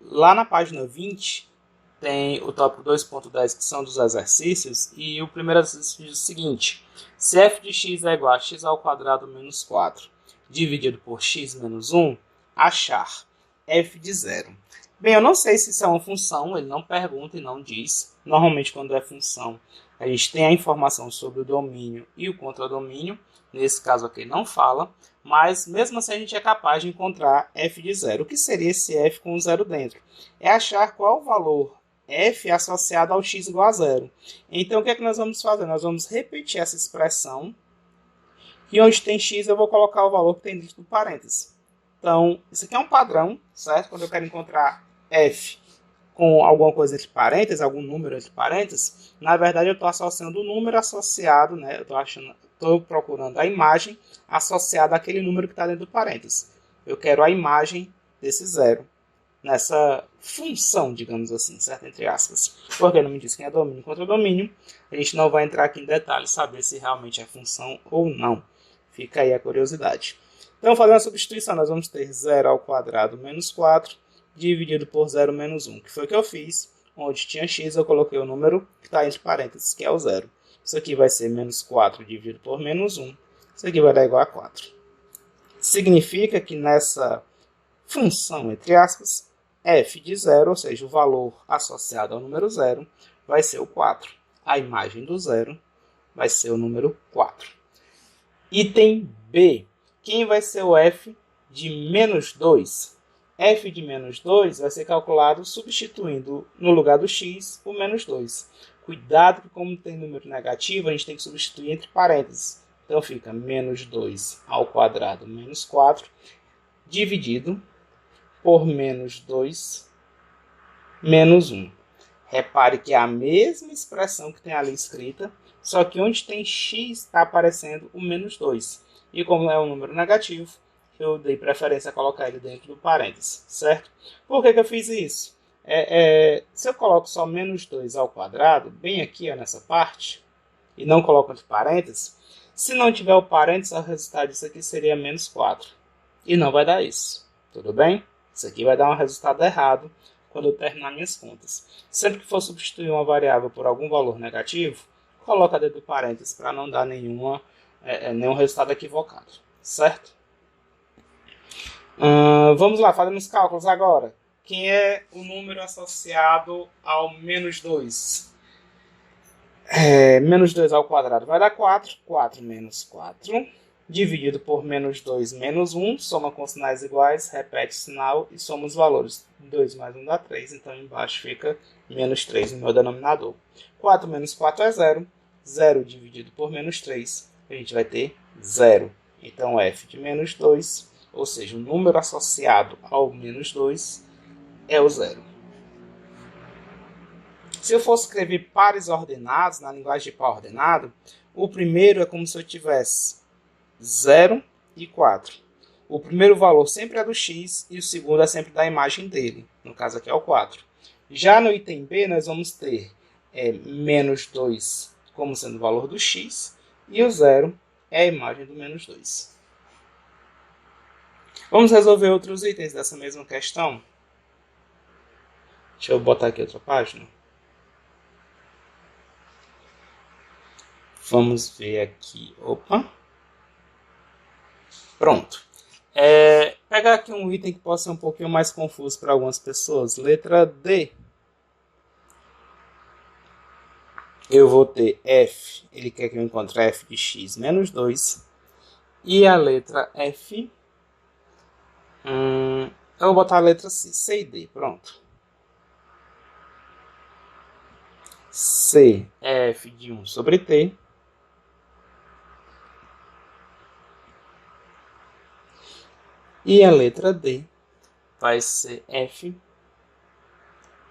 lá na página 20, tem o tópico 2.10, que são dos exercícios, e o primeiro exercício diz o seguinte: se f de x é igual a x ao quadrado menos 4, dividido por x menos 1, achar f de 0. Bem, eu não sei se isso é uma função, ele não pergunta e não diz. Normalmente, quando é função, a gente tem a informação sobre o domínio e o contradomínio. Nesse caso aqui, não fala. Mas, mesmo assim, a gente é capaz de encontrar f de 0. O que seria esse f com o 0 dentro? É achar qual o valor f associado ao x igual a 0. Então, o que é que nós vamos fazer? Nós vamos repetir essa expressão. E onde tem x, eu vou colocar o valor que tem dentro do parênteses. Então, isso aqui é um padrão, certo? Quando eu quero encontrar f com alguma coisa entre parênteses, algum número entre parênteses, na verdade eu estou associando o número associado, né? Estou procurando a imagem associada àquele número que está dentro do parênteses. Eu quero a imagem desse 0 nessa função, digamos assim, certo? Entre aspas. Porque não me diz quem é domínio contra domínio, a gente não vai entrar aqui em detalhes saber se realmente é função ou não. Fica aí a curiosidade. Então, fazendo a substituição, nós vamos ter 0 ao quadrado menos 4 dividido por 0 menos 1, que foi o que eu fiz. Onde tinha x, eu coloquei o número que está entre parênteses, que é o 0. Isso aqui vai ser menos 4 dividido por menos 1. Isso aqui vai dar igual a 4. Significa que nessa função, entre aspas, f de 0, ou seja, o valor associado ao número 0, vai ser o 4. A imagem do 0 vai ser o número 4. Item B. Quem vai ser o f de menos 2? F de menos 2 vai ser calculado substituindo no lugar do x o menos 2. Cuidado que como tem número negativo, a gente tem que substituir entre parênteses. Então fica menos 2 ao quadrado menos 4 dividido por menos 2 menos 1. Repare que é a mesma expressão que tem ali escrita, só que onde tem x está aparecendo o menos 2. E como é um número negativo, eu dei preferência a colocar ele dentro do parênteses, certo? Por que eu fiz isso? Se eu coloco só menos 2 ao quadrado, bem aqui nessa parte, e não coloco entre parênteses, se não tiver o parênteses, o resultado disso aqui seria menos 4. E não vai dar isso, tudo bem? Isso aqui vai dar um resultado errado quando eu terminar minhas contas. Sempre que for substituir uma variável por algum valor negativo, coloca dentro do parênteses para não dar nenhum resultado equivocado, certo? Vamos lá, fazendo os cálculos agora. Quem é o número associado ao menos 2? Menos 2 ao quadrado vai dar 4. 4 menos 4. Dividido por menos 2 menos 1. Soma com sinais iguais, repete o sinal e soma os valores. 2 mais 1 dá 3. Então embaixo fica menos 3 no meu denominador. 4 menos 4 é 0. 0 dividido por menos 3. A gente vai ter 0. Então f de menos 2... ou seja, o número associado ao menos 2 é o 0. Se eu fosse escrever pares ordenados, na linguagem de par ordenado, o primeiro é como se eu tivesse 0 e 4. O primeiro valor sempre é do x e o segundo é sempre da imagem dele. No caso aqui é o 4. Já no item B, nós vamos ter menos 2 como sendo o valor do x e o 0 é a imagem do menos 2. Vamos resolver outros itens dessa mesma questão. Deixa eu botar aqui outra página. Vamos ver aqui. Opa. Pronto. Pegar aqui um item que pode ser um pouquinho mais confuso para algumas pessoas. Letra D. Eu vou ter f. Ele quer que eu encontre f de x menos 2. E a letra F... eu vou botar a letra C. C e D. Pronto. C é f de 1 sobre t. E a letra D vai ser f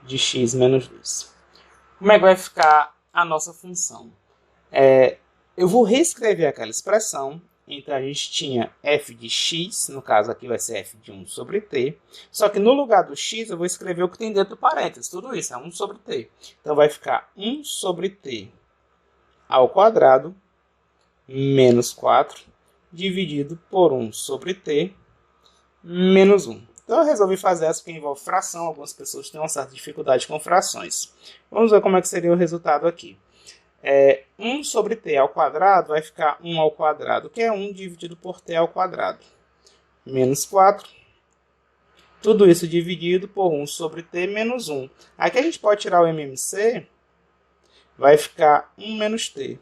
de x menos 2. Como é que vai ficar a nossa função? Eu vou reescrever aquela expressão. Então, a gente tinha f de x, no caso aqui vai ser f de 1 sobre t. Só que no lugar do x, eu vou escrever o que tem dentro do parênteses. Tudo isso é 1 sobre t. Então, vai ficar 1 sobre t ao quadrado menos 4 dividido por 1 sobre t menos 1. Então, eu resolvi fazer essa porque envolve fração. Algumas pessoas têm uma certa dificuldade com frações. Vamos ver como é que seria o resultado aqui. 1 sobre t ao quadrado vai ficar 1 ao quadrado, que é 1 dividido por t ao quadrado, menos 4. Tudo isso dividido por 1 sobre t menos 1. Aqui a gente pode tirar o MMC, vai ficar 1 menos t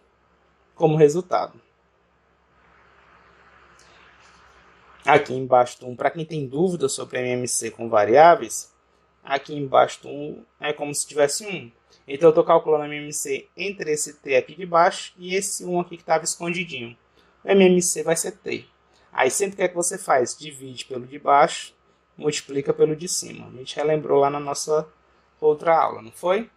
como resultado. Aqui embaixo do 1, para quem tem dúvida sobre MMC com variáveis, aqui embaixo do 1 é como se tivesse 1. Então, eu estou calculando o MMC entre esse t aqui de baixo e esse 1 aqui que estava escondidinho. O MMC vai ser t. Aí, sempre que você faz, divide pelo de baixo, multiplica pelo de cima. A gente relembrou lá na nossa outra aula, não foi?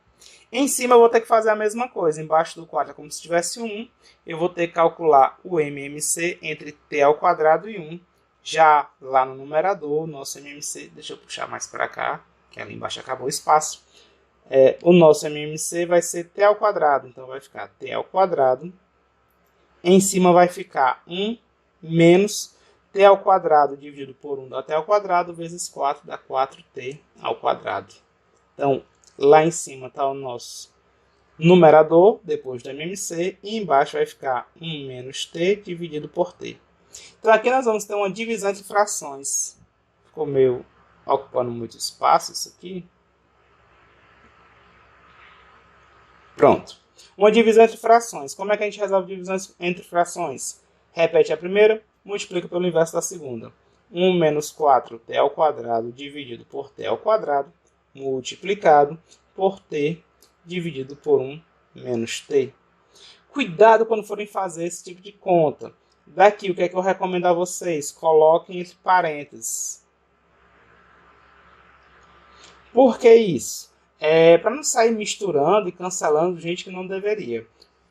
Em cima, eu vou ter que fazer a mesma coisa. Embaixo do 4 é como se tivesse 1. Eu vou ter que calcular o MMC entre t ao quadrado e 1. Já lá no numerador, nosso MMC, deixa eu puxar mais para cá, que ali embaixo acabou o espaço. O nosso MMC vai ser t ao quadrado, então vai ficar t ao quadrado. Em cima vai ficar 1 menos t ao quadrado dividido por 1 dá t ao quadrado, vezes 4 dá 4t ao quadrado. Então, lá em cima está o nosso numerador, depois do MMC, e embaixo vai ficar 1 menos t dividido por t. Então, aqui nós vamos ter uma divisão de frações. Ficou meio ocupando muito espaço isso aqui. Pronto. Uma divisão entre frações. Como é que a gente resolve divisões entre frações? Repete a primeira, multiplica pelo inverso da segunda. 1 menos 4t ao quadrado dividido por t ao quadrado, multiplicado por t dividido por 1 menos t. Cuidado quando forem fazer esse tipo de conta. Daqui, o que é que eu recomendo a vocês? Coloquem entre parênteses. Por que isso? Para não sair misturando e cancelando gente que não deveria.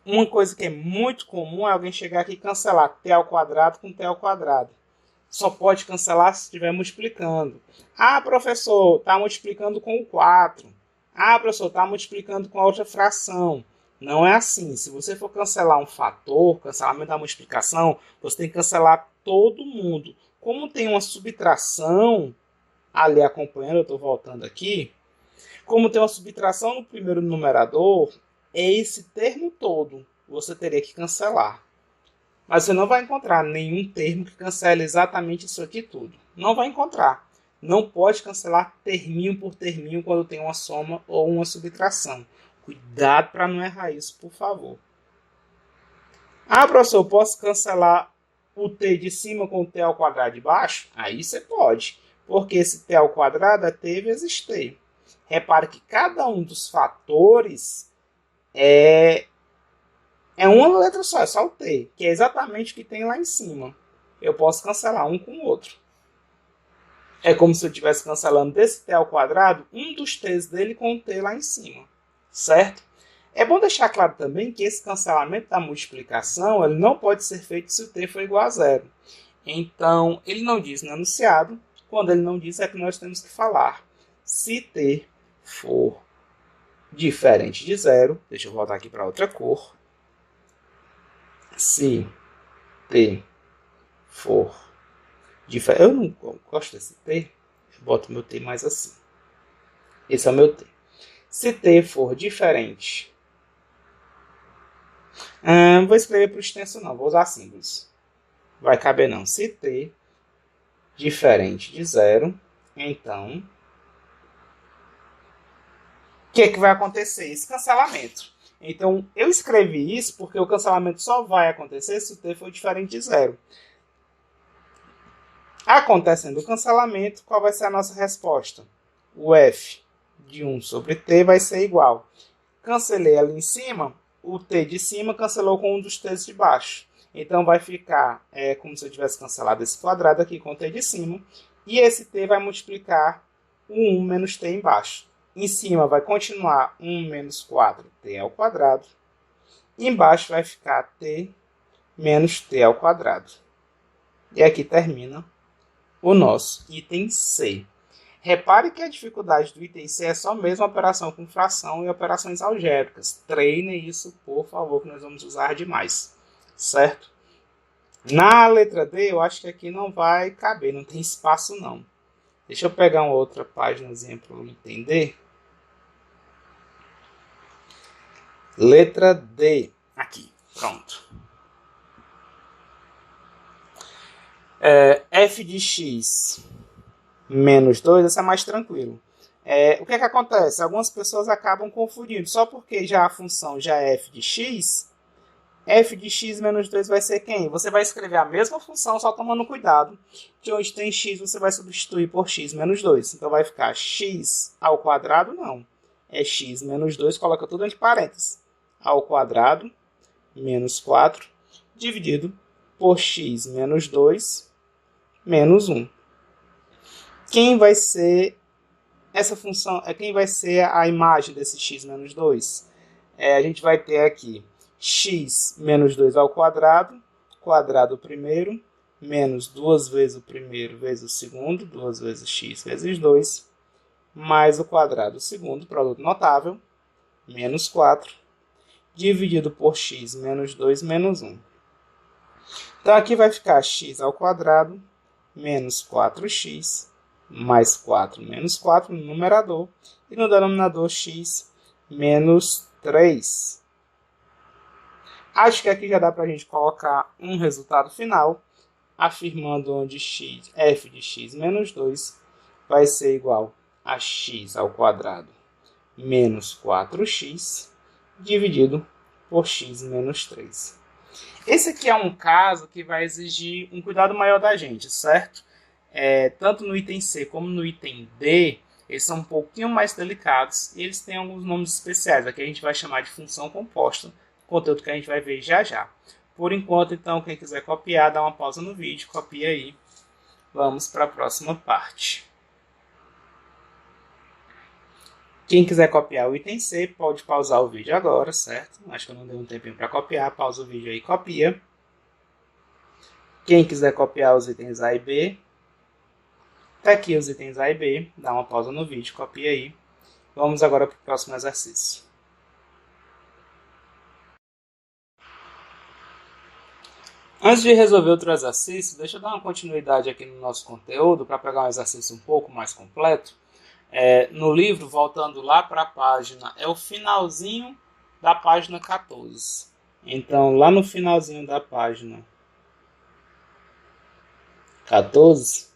Uma coisa que é muito comum é alguém chegar aqui e cancelar t ao quadrado com t ao quadrado. Só pode cancelar se estiver multiplicando. Ah, professor, está multiplicando com o 4. Ah, professor, está multiplicando com a outra fração. Não é assim. Se você for cancelar um fator, cancelamento da multiplicação, você tem que cancelar todo mundo. Como tem uma subtração ali acompanhando, eu estou voltando aqui. Como tem uma subtração no primeiro numerador, é esse termo todo. Você teria que cancelar. Mas você não vai encontrar nenhum termo que cancele exatamente isso aqui tudo. Não vai encontrar. Não pode cancelar terminho por terminho quando tem uma soma ou uma subtração. Cuidado para não errar isso, por favor. Ah, professor, eu posso cancelar o t de cima com o t ao quadrado de baixo? Aí você pode. Porque esse t ao quadrado é t vezes t. Repare que cada um dos fatores é uma letra só, é só o t, que é exatamente o que tem lá em cima. Eu posso cancelar um com o outro. É como se eu estivesse cancelando desse t ao quadrado, um dos t's dele com o t lá em cima. Certo? É bom deixar claro também que esse cancelamento da multiplicação ele não pode ser feito se o t for igual a zero. Então, ele não diz no enunciado. Quando ele não diz, é que nós temos que falar. Se t for diferente de zero, deixa eu voltar aqui para outra cor. Se t for diferente, eu não gosto desse t, eu boto meu t mais assim. Esse é o meu t. Se t for diferente, vou escrever por extenso não, vou usar símbolos. Vai caber não. Se t diferente de zero, então o que é que vai acontecer? Esse cancelamento. Então, eu escrevi isso porque o cancelamento só vai acontecer se o t for diferente de zero. Acontecendo o cancelamento, qual vai ser a nossa resposta? O f de 1 sobre t vai ser igual. Cancelei ali em cima, o t de cima cancelou com um dos t's de baixo. Então vai ficar como se eu tivesse cancelado esse quadrado aqui com o t de cima. E esse t vai multiplicar o 1 menos t embaixo. Em cima vai continuar 1 menos 4t ao quadrado. Embaixo vai ficar t menos t ao quadrado. E aqui termina o nosso item C. Repare que a dificuldade do item C é só mesmo operação com fração e operações algébricas. Treinem isso, por favor, que nós vamos usar demais. Certo? Na letra D, eu acho que aqui não vai caber, não tem espaço não. Deixa eu pegar uma outra páginazinha para eu entender. Letra D. Aqui, pronto. F de x menos 2, esse é mais tranquilo. O que acontece? Algumas pessoas acabam confundindo. Só porque já a função já é f de x menos 2 vai ser quem? Você vai escrever a mesma função, só tomando cuidado. Que onde tem x, você vai substituir por x menos 2. Então vai ficar x ao quadrado, não. É x menos 2, coloca tudo entre parênteses. Ao quadrado menos 4 dividido por x menos 2 menos 1. Quem vai ser essa função? Quem vai ser a imagem desse x menos 2? A gente vai ter aqui x menos 2 ao quadrado, quadrado primeiro, menos 2 vezes o primeiro vezes o segundo, 2 vezes x vezes 2, mais o quadrado segundo, produto notável, menos 4, dividido por x menos 2 menos 1. Então aqui vai ficar x ao quadrado menos 4x mais 4 menos 4 no numerador e no denominador x menos 3. Acho que aqui já dá para a gente colocar um resultado final, afirmando onde f de x menos 2 vai ser igual a x ao quadrado menos 4x dividido por x menos 3. Esse aqui é um caso que vai exigir um cuidado maior da gente, certo? Tanto no item C como no item D, eles são um pouquinho mais delicados e eles têm alguns nomes especiais. Aqui a gente vai chamar de função composta, conteúdo que a gente vai ver já já. Por enquanto, então, quem quiser copiar, dá uma pausa no vídeo, copia aí. Vamos para a próxima parte. Quem quiser copiar o item C, pode pausar o vídeo agora, certo? Acho que eu não dei um tempinho para copiar, pausa o vídeo aí e copia. Quem quiser copiar os itens A e B, tá aqui os itens A e B, dá uma pausa no vídeo, copia aí. Vamos agora para o próximo exercício. Antes de resolver outro exercício, deixa eu dar uma continuidade aqui no nosso conteúdo para pegar um exercício um pouco mais completo. No livro, voltando lá para a página, é o finalzinho da página 14. Então, lá no finalzinho da página 14,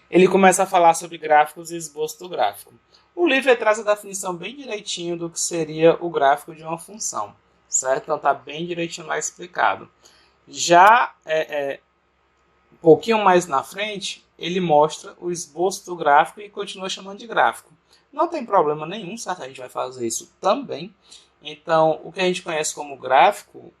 ele começa a falar sobre gráficos e esboço do gráfico. O livro traz a definição bem direitinho do que seria o gráfico de uma função, certo? Então, está bem direitinho lá explicado. Já um pouquinho mais na frente, ele mostra o esboço do gráfico e continua chamando de gráfico. Não tem problema nenhum, certo? A gente vai fazer isso também. Então, o que a gente conhece como gráfico,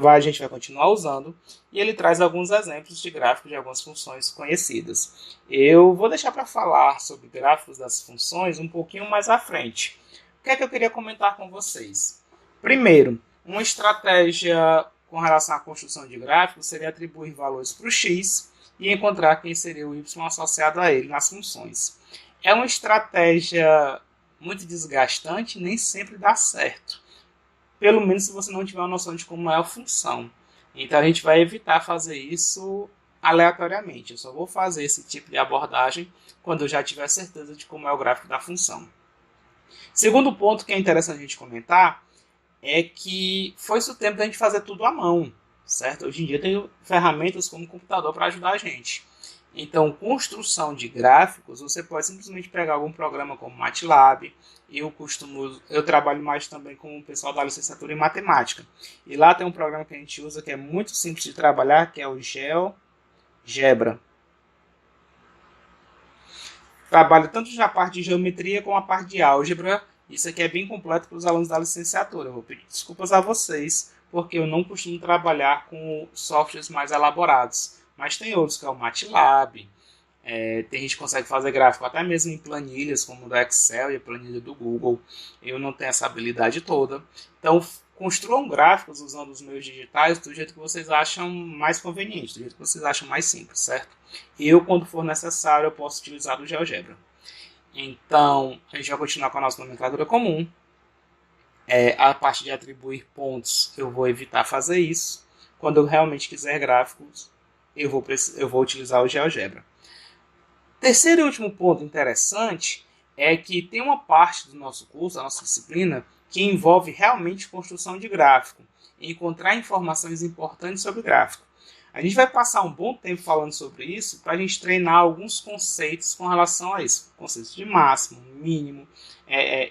a gente vai continuar usando. E ele traz alguns exemplos de gráficos de algumas funções conhecidas. Eu vou deixar para falar sobre gráficos das funções um pouquinho mais à frente. O que é que eu queria comentar com vocês? Primeiro, uma estratégia com relação à construção de gráficos seria atribuir valores para o x e encontrar quem seria o y associado a ele nas funções. É uma estratégia muito desgastante, nem sempre dá certo. Pelo menos se você não tiver uma noção de como é a função. Então a gente vai evitar fazer isso aleatoriamente. Eu só vou fazer esse tipo de abordagem quando eu já tiver certeza de como é o gráfico da função. Segundo ponto que é interessante a gente comentar é que foi-se o tempo da gente fazer tudo à mão, certo? Hoje em dia tem ferramentas como o computador para ajudar a gente. Então, construção de gráficos, você pode simplesmente pegar algum programa como MATLAB. Eu trabalho mais também com o pessoal da licenciatura em matemática. E lá tem um programa que a gente usa que é muito simples de trabalhar, que é o GeoGebra. Trabalha tanto na parte de geometria como a parte de álgebra Isso aqui é bem completo para os alunos da licenciatura. Eu vou pedir desculpas a vocês, porque eu não costumo trabalhar com softwares mais elaborados. Mas tem outros, que é o MATLAB. Tem gente que consegue fazer gráfico até mesmo em planilhas, como o do Excel e a planilha do Google. Eu não tenho essa habilidade toda. Então, construam gráficos usando os meios digitais do jeito que vocês acham mais conveniente, do jeito que vocês acham mais simples, certo? Eu, quando for necessário, eu posso utilizar o GeoGebra. Então, a gente vai continuar com a nossa nomenclatura comum. A parte de atribuir pontos, eu vou evitar fazer isso. Quando eu realmente quiser gráficos, eu vou utilizar o GeoGebra. Terceiro e último ponto interessante é que tem uma parte do nosso curso, a nossa disciplina, que envolve realmente construção de gráfico e encontrar informações importantes sobre gráfico. A gente vai passar um bom tempo falando sobre isso para a gente treinar alguns conceitos com relação a isso. Conceitos de máximo, mínimo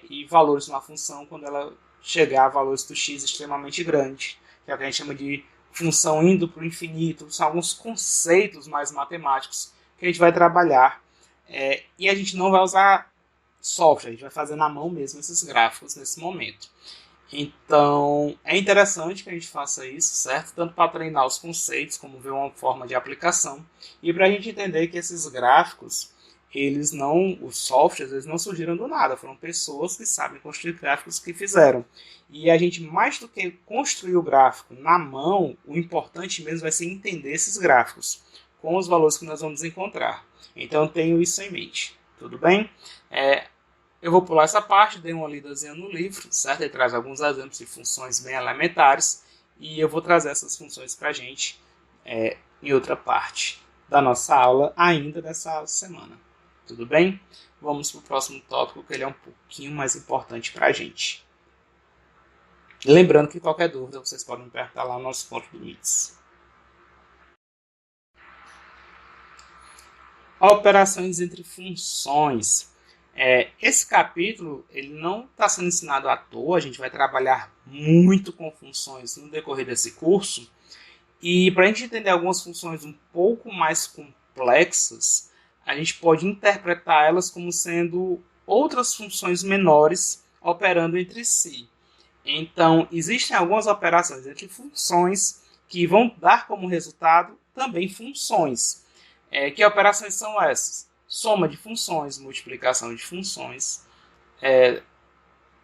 e valores de uma função quando ela chegar a valores do x extremamente grande, que é o que a gente chama de função indo para o infinito. São alguns conceitos mais matemáticos que a gente vai trabalhar e a gente não vai usar software, a gente vai fazer na mão mesmo esses gráficos nesse momento. Então, é interessante que a gente faça isso, certo? Tanto para treinar os conceitos, como ver uma forma de aplicação, e para a gente entender que esses gráficos, os softwares, eles não surgiram do nada, foram pessoas que sabem construir gráficos que fizeram. E a gente, mais do que construir o gráfico na mão, o importante mesmo vai ser entender esses gráficos, com os valores que nós vamos encontrar. Então, eu tenho isso em mente, tudo bem? Eu vou pular essa parte, dei uma lidazinha no livro, certo? Ele traz alguns exemplos de funções bem elementares e eu vou trazer essas funções para a gente em outra parte da nossa aula, ainda dessa semana. Tudo bem? Vamos para o próximo tópico, que ele é um pouquinho mais importante para a gente. Lembrando que qualquer dúvida vocês podem me perguntar lá no nosso ponto de limites. Operações entre funções. Esse capítulo ele não está sendo ensinado à toa, a gente vai trabalhar muito com funções no decorrer desse curso. E para a gente entender algumas funções um pouco mais complexas, a gente pode interpretar elas como sendo outras funções menores operando entre si. Então, existem algumas operações entre funções que vão dar como resultado também funções. Que operações são essas? Soma de funções, multiplicação de funções,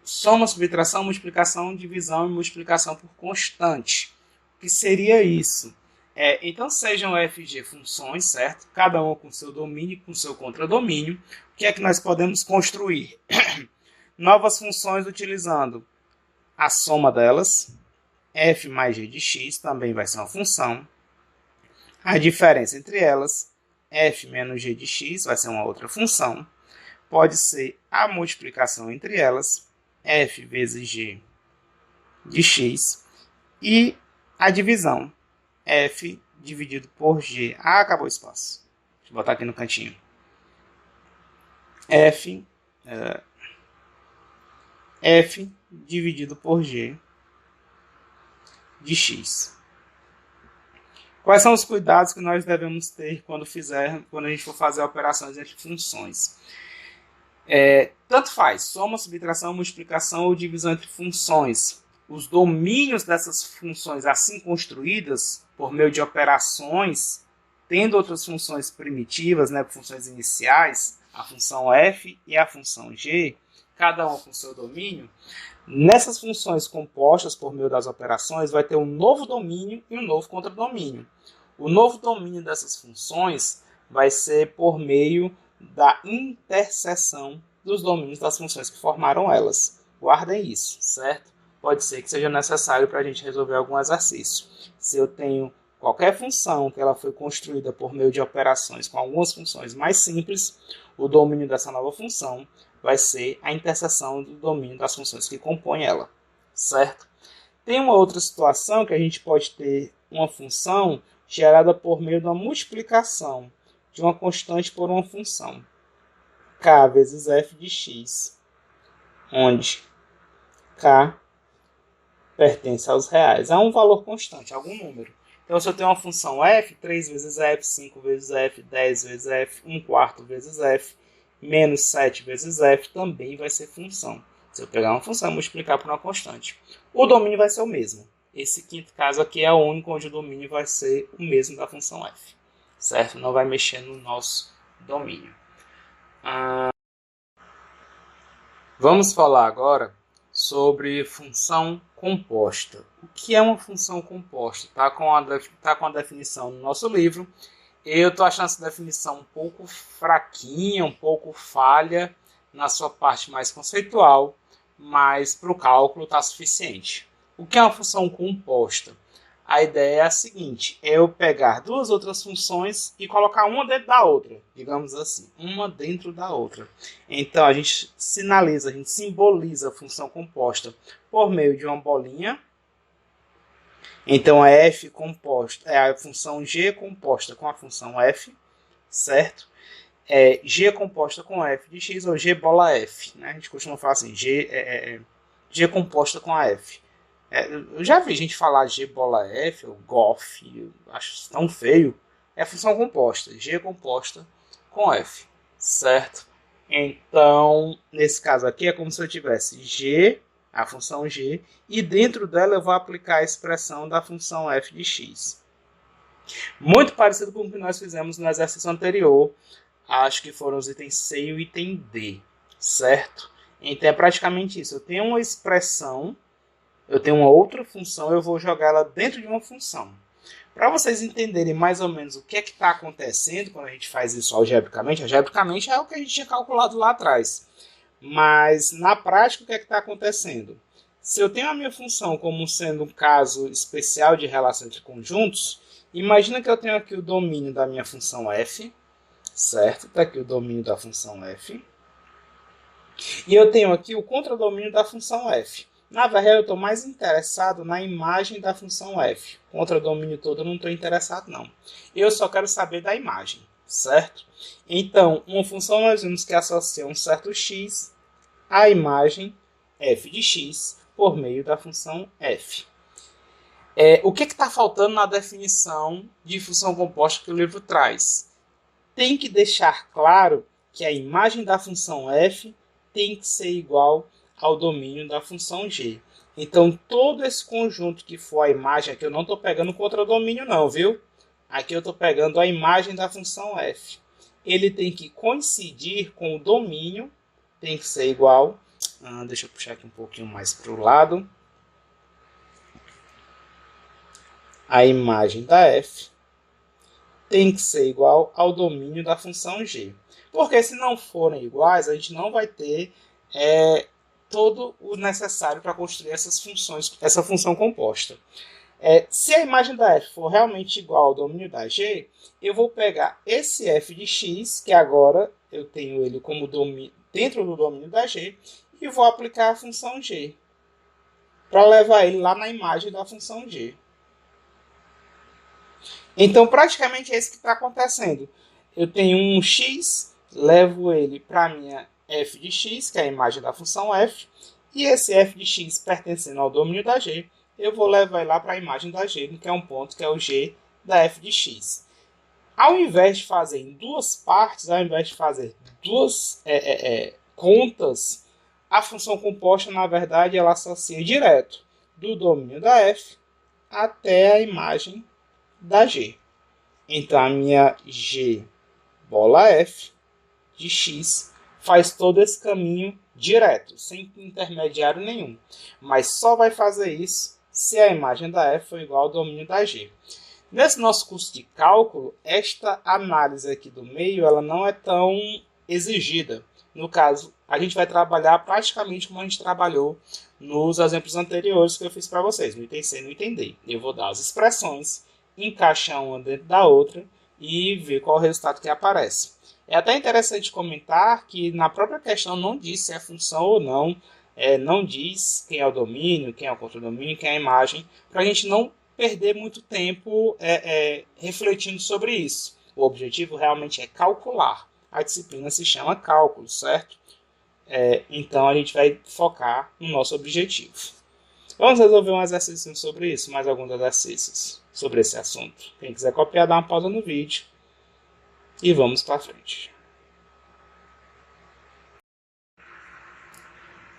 soma, subtração, multiplicação, divisão e multiplicação por constante. O que seria isso? Então, sejam FG funções, certo? Cada uma com seu domínio e com seu contradomínio. O que é que nós podemos construir? Novas funções utilizando a soma delas. F mais G de x também vai ser uma função. A diferença entre elas, f menos g de x, vai ser uma outra função. Pode ser a multiplicação entre elas, f vezes g de x. E a divisão, f dividido por g. Acabou o espaço. Deixa eu botar aqui no cantinho. F dividido por g de x. Quais são os cuidados que nós devemos ter quando a gente for fazer operações entre funções? Tanto faz, soma, subtração, multiplicação ou divisão entre funções. Os domínios dessas funções assim construídas, por meio de operações, tendo outras funções primitivas, funções iniciais, a função f e a função g, cada uma com seu domínio, nessas funções compostas por meio das operações, vai ter um novo domínio e um novo contradomínio. O novo domínio dessas funções vai ser por meio da interseção dos domínios das funções que formaram elas. Guardem isso, certo? Pode ser que seja necessário para a gente resolver algum exercício. Se eu tenho qualquer função que ela foi construída por meio de operações com algumas funções mais simples, o domínio dessa nova função vai ser a interseção do domínio das funções que compõem ela, certo? Tem uma outra situação que a gente pode ter uma função gerada por meio da multiplicação de uma constante por uma função, k vezes f de x, onde k pertence aos reais. É um valor constante, algum número. Então, se eu tenho uma função f, 3 vezes f, 5 vezes f, 10 vezes f, 1/4 vezes f, menos 7 vezes f também vai ser função. Se eu pegar uma função e multiplicar por uma constante. O domínio vai ser o mesmo. Esse quinto caso aqui é o único onde o domínio vai ser o mesmo da função f. Certo? Não vai mexer no nosso domínio. Vamos falar agora sobre função composta. O que é uma função composta? Está com a definição no nosso livro. Eu estou achando essa definição um pouco fraquinha, um pouco falha na sua parte mais conceitual, mas para o cálculo está suficiente. O que é uma função composta? A ideia é a seguinte, é eu pegar duas outras funções e colocar uma dentro da outra, digamos assim, uma dentro da outra. Então a gente sinaliza, a gente simboliza a função composta por meio de uma bolinha. Então a f composta é a função g composta com a função f, certo? G composta com f de x ou g bola f, né? A gente costuma falar assim, G composta com a f. Eu já vi gente falar G bola F ou GOF, eu acho tão feio. É função composta, G composta com F, certo? Então, nesse caso aqui é como se eu tivesse G, a função G, e dentro dela eu vou aplicar a expressão da função F de x. Muito parecido com o que nós fizemos no exercício anterior, acho que foram os itens C e o item D, certo? Então é praticamente isso, eu tenho uma expressão, eu tenho uma outra função, eu vou jogar ela dentro de uma função. Para vocês entenderem mais ou menos o que é que está acontecendo quando a gente faz isso algebricamente é o que a gente tinha calculado lá atrás. Mas na prática o que é que está acontecendo? Se eu tenho a minha função como sendo um caso especial de relação entre conjuntos, imagina que eu tenho aqui o domínio da minha função f, certo? Está aqui o domínio da função f. E eu tenho aqui o contradomínio da função f. Na verdade, eu estou mais interessado na imagem da função f. Contra o domínio todo eu não estou interessado, não. Eu só quero saber da imagem, certo? Então, uma função nós vimos que associa um certo x à imagem f de x por meio da função f. O que está faltando na definição de função composta que o livro traz? Tem que deixar claro que a imagem da função f tem que ser igual ao domínio da função g. Então, todo esse conjunto que for a imagem, aqui eu não estou pegando o contradomínio não, viu? Aqui eu estou pegando a imagem da função f. Ele tem que coincidir com o domínio, tem que ser igual. Deixa eu puxar aqui um pouquinho mais para o lado. A imagem da f tem que ser igual ao domínio da função g. Porque se não forem iguais, a gente não vai ter todo o necessário para construir essas funções, essa função composta. Se a imagem da f for realmente igual ao domínio da g, eu vou pegar esse f de x, que agora eu tenho ele como dentro do domínio da g, e vou aplicar a função g, para levar ele lá na imagem da função g. Então, praticamente é isso que está acontecendo. Eu tenho um x, levo ele para a minha f de x, que é a imagem da função f, e esse f de x pertencendo ao domínio da g, eu vou levar ele lá para a imagem da g, que é um ponto que é o g da f de x. Ao invés de fazer em duas partes, ao invés de fazer duas contas, a função composta, na verdade, ela associa direto do domínio da f até a imagem da g. Então, a minha g bola f de x faz todo esse caminho direto, sem intermediário nenhum. Mas só vai fazer isso se a imagem da f for igual ao domínio da g. Nesse nosso curso de cálculo, esta análise aqui do meio ela não é tão exigida. No caso, a gente vai trabalhar praticamente como a gente trabalhou nos exemplos anteriores que eu fiz para vocês, no item C e no item D. Eu vou dar as expressões, encaixar uma dentro da outra e ver qual é o resultado que aparece. É até interessante comentar que na própria questão não diz se é função ou não, não diz quem é o domínio, quem é o contradomínio, quem é a imagem, para a gente não perder muito tempo refletindo sobre isso. O objetivo realmente é calcular. A disciplina se chama cálculo, certo? Então a gente vai focar no nosso objetivo. Vamos resolver um exercício sobre isso, mais alguns exercícios sobre esse assunto. Quem quiser copiar, dá uma pausa no vídeo. E vamos para frente.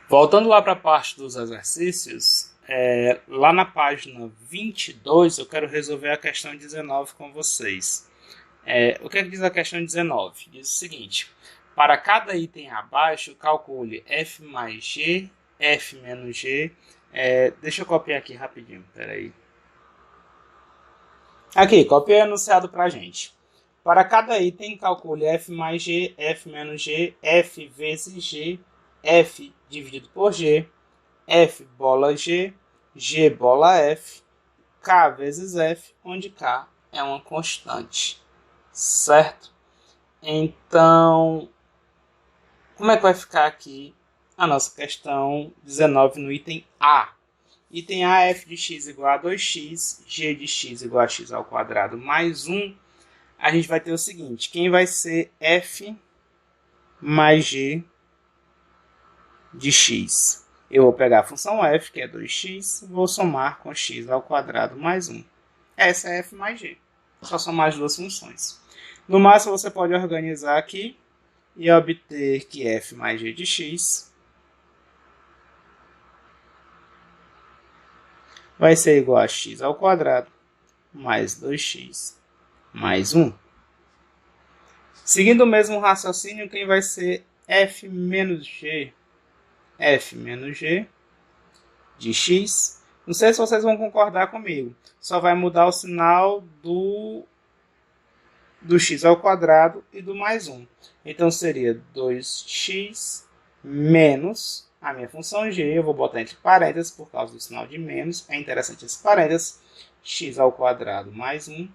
Voltando lá para a parte dos exercícios, lá na página 22 eu quero resolver a questão 19 com vocês. O que diz a questão 19? Diz o seguinte: para cada item abaixo, calcule f mais g, f menos g. Deixa eu copiar aqui rapidinho, peraí. Aqui, copiei o enunciado para a gente. Para cada item, calcule f mais g, f menos g, f vezes g, f dividido por g, f bola g, g bola f, k vezes f, onde k é uma constante. Certo? Então, como é que vai ficar aqui a nossa questão 19 no item A? Item A, f de x igual a 2x, g de x igual a x ao quadrado mais 1. A gente vai ter o seguinte: quem vai ser f mais g de x? Eu vou pegar a função f, que é 2x, vou somar com x ao quadrado mais 1. Essa é f mais g. Só somar as duas funções. No máximo, você pode organizar aqui e obter que f mais g de x vai ser igual a x ao quadrado mais 2x mais 1. Seguindo o mesmo raciocínio, quem vai ser f menos g? F menos g de x. Não sei se vocês vão concordar comigo. Só vai mudar o sinal do x ao quadrado e do mais 1. Então, seria 2x menos a minha função g. Eu vou botar entre parênteses por causa do sinal de menos. É interessante esse parênteses. X ao quadrado mais 1.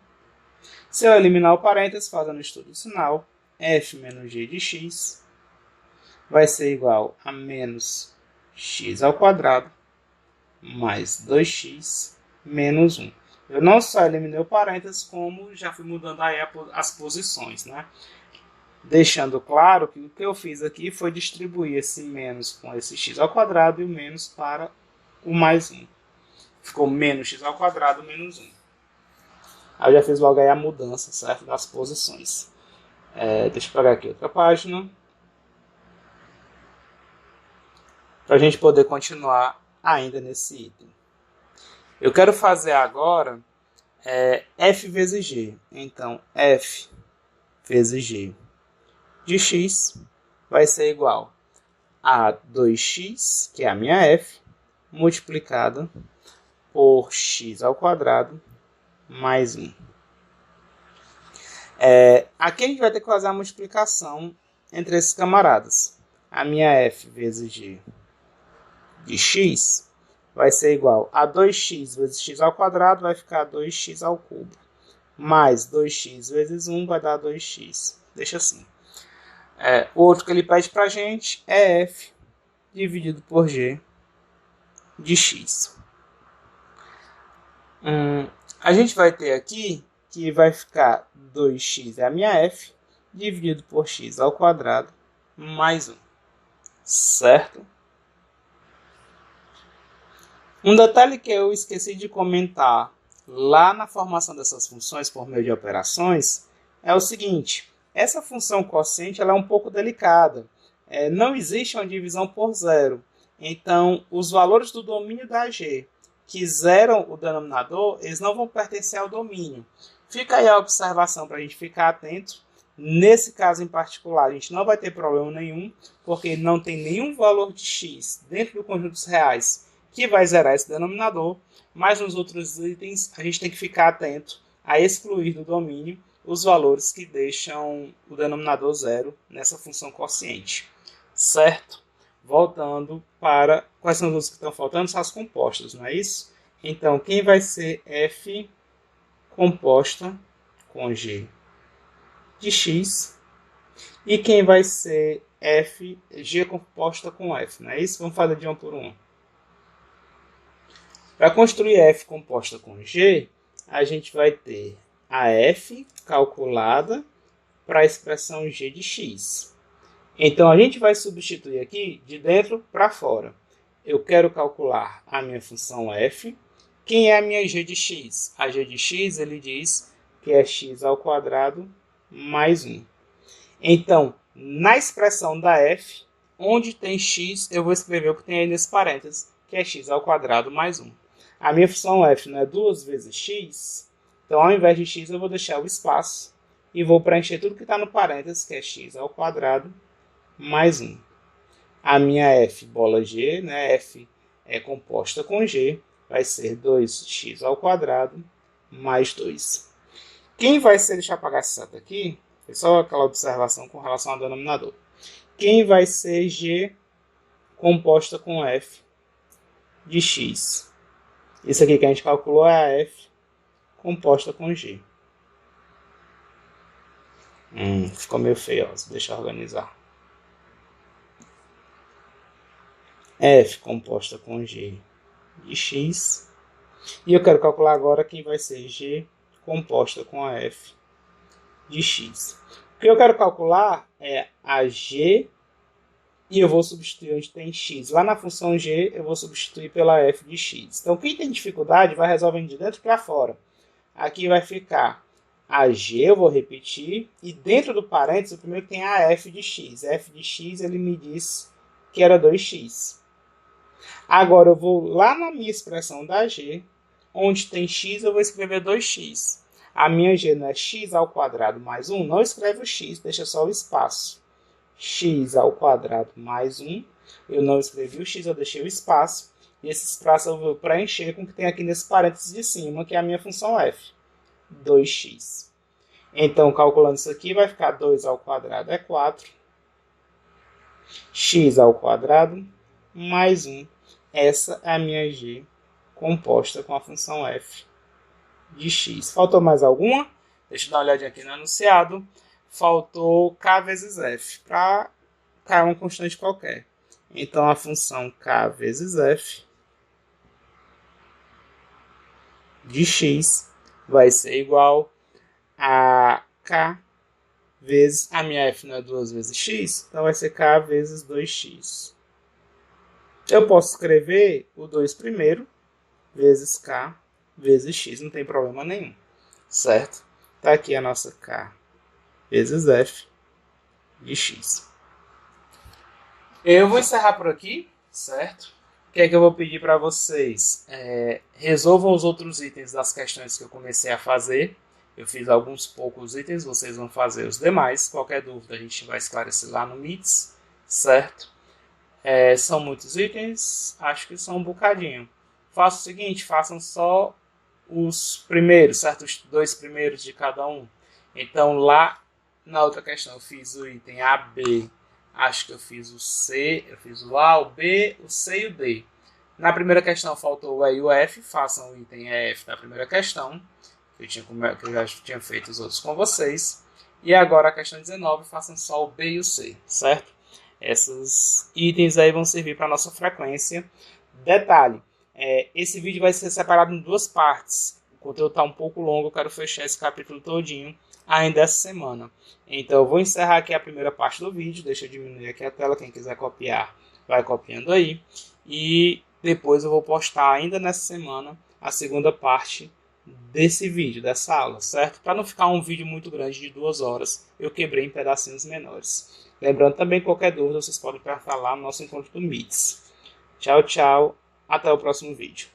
Se eu eliminar o parênteses, fazendo o estudo do sinal, f menos g de x vai ser igual a menos x ao quadrado mais 2x menos 1. Eu não só eliminei o parênteses, como já fui mudando aí as posições, né? Deixando claro que o que eu fiz aqui foi distribuir esse menos com esse x ao quadrado e o menos para o mais 1. Ficou menos x ao quadrado menos 1. Aí eu já fiz logo aí a mudança, certo, das posições. Deixa eu pegar aqui outra página, para a gente poder continuar ainda nesse item. Eu quero fazer agora f vezes g. Então, f vezes g de x vai ser igual a 2x, que é a minha f, multiplicada por x ao quadrado mais 1. Aqui a gente vai ter que fazer a multiplicação entre esses camaradas. A minha f vezes g de x vai ser igual a 2x vezes x ao quadrado, vai ficar 2x ao cubo. Mais 2x vezes 1 vai dar 2x. Deixa assim. O outro que ele pede para a gente é f dividido por g de x. A gente vai ter aqui que vai ficar 2x é a minha f, dividido por x ao quadrado, mais 1. Certo? Um detalhe que eu esqueci de comentar lá na formação dessas funções por meio de operações é o seguinte: essa função quociente ela é um pouco delicada. Não existe uma divisão por zero. Então, os valores do domínio da G que zeram o denominador, eles não vão pertencer ao domínio. Fica aí a observação para a gente ficar atento. Nesse caso em particular, a gente não vai ter problema nenhum, porque não tem nenhum valor de x dentro do conjunto dos reais que vai zerar esse denominador, mas nos outros itens a gente tem que ficar atento a excluir do domínio os valores que deixam o denominador zero nessa função quociente. Certo? Voltando para quais são os que estão faltando, são as compostas, não é isso? Então, quem vai ser f composta com g de x e quem vai ser g composta com f, não é isso? Vamos fazer de uma por uma. Para construir f composta com g, a gente vai ter a f calculada para a expressão g de x. Então, a gente vai substituir aqui de dentro para fora. Eu quero calcular a minha função f. Quem é a minha g de x? A g de x, ele diz que é x ao quadrado mais 1. Então, na expressão da f, onde tem x, eu vou escrever o que tem aí nesse parênteses, que é x ao quadrado mais 1. A minha função f não é 2 vezes x, então ao invés de x eu vou deixar o espaço e vou preencher tudo que está no parênteses, que é x ao quadrado mais 1. A minha f bola g, né, f é composta com g, vai ser 2x ao quadrado mais 2. Quem vai ser, deixa eu apagar esse certo aqui, é só aquela observação com relação ao denominador. Quem vai ser g composta com f de x? Isso aqui que a gente calculou é a f composta com g. Ficou meio feioso, deixa eu organizar. F composta com g de x. E eu quero calcular agora quem vai ser g composta com a f de x. O que eu quero calcular é a g e eu vou substituir onde tem x. Lá na função g eu vou substituir pela f de x. Então quem tem dificuldade vai resolvendo de dentro para fora. Aqui vai ficar a g, eu vou repetir, e dentro do parênteses o primeiro tem a f de x. F de x ele me disse que era 2x. Agora eu vou lá na minha expressão da g, onde tem x eu vou escrever 2x. A minha g não é x ao quadrado mais 1, não escreve o x, deixa só o espaço. X ao quadrado mais 1, eu não escrevi o x, eu deixei o espaço. E esse espaço eu vou preencher com o que tem aqui nesse parênteses de cima, que é a minha função f, 2x. Então, calculando isso aqui, vai ficar 2 ao quadrado é 4. X ao quadrado mais 1. Essa é a minha g composta com a função f de x. Faltou mais alguma? Deixa eu dar uma olhadinha aqui no enunciado. Faltou k vezes f, para k é uma constante qualquer. Então, a função k vezes f de x vai ser igual a k vezes, a minha f não é 2 vezes x, então vai ser k vezes 2x. Eu posso escrever o 2 primeiro, vezes k vezes x, não tem problema nenhum, certo? Está aqui a nossa k vezes f de x. Eu vou encerrar por aqui, certo? O que é que eu vou pedir para vocês? Resolvam os outros itens das questões que eu comecei a fazer. Eu fiz alguns poucos itens, vocês vão fazer os demais. Qualquer dúvida a gente vai esclarecer lá no Meets, certo? São muitos itens, acho que são um bocadinho. Faça o seguinte, façam só os primeiros, certo? Os 2 primeiros de cada um. Então lá na outra questão eu fiz o item AB, acho que eu fiz o C, eu fiz o A, o B, o C e o D. Na primeira questão faltou o E e o F, façam o item EF da primeira questão, que eu já tinha feito os outros com vocês. E agora a questão 19, façam só o B e o C, certo? Esses itens aí vão servir para a nossa frequência. Detalhe, esse vídeo vai ser separado em 2 partes. O conteúdo está um pouco longo, eu quero fechar esse capítulo todinho ainda essa semana. Então eu vou encerrar aqui a primeira parte do vídeo, deixa eu diminuir aqui a tela, quem quiser copiar vai copiando aí. E depois eu vou postar ainda nessa semana a segunda parte desse vídeo, dessa aula, certo? Para não ficar um vídeo muito grande de 2 horas, eu quebrei em pedacinhos menores. Lembrando também, qualquer dúvida, vocês podem perguntar lá no nosso encontro do Meets. Tchau, tchau. Até o próximo vídeo.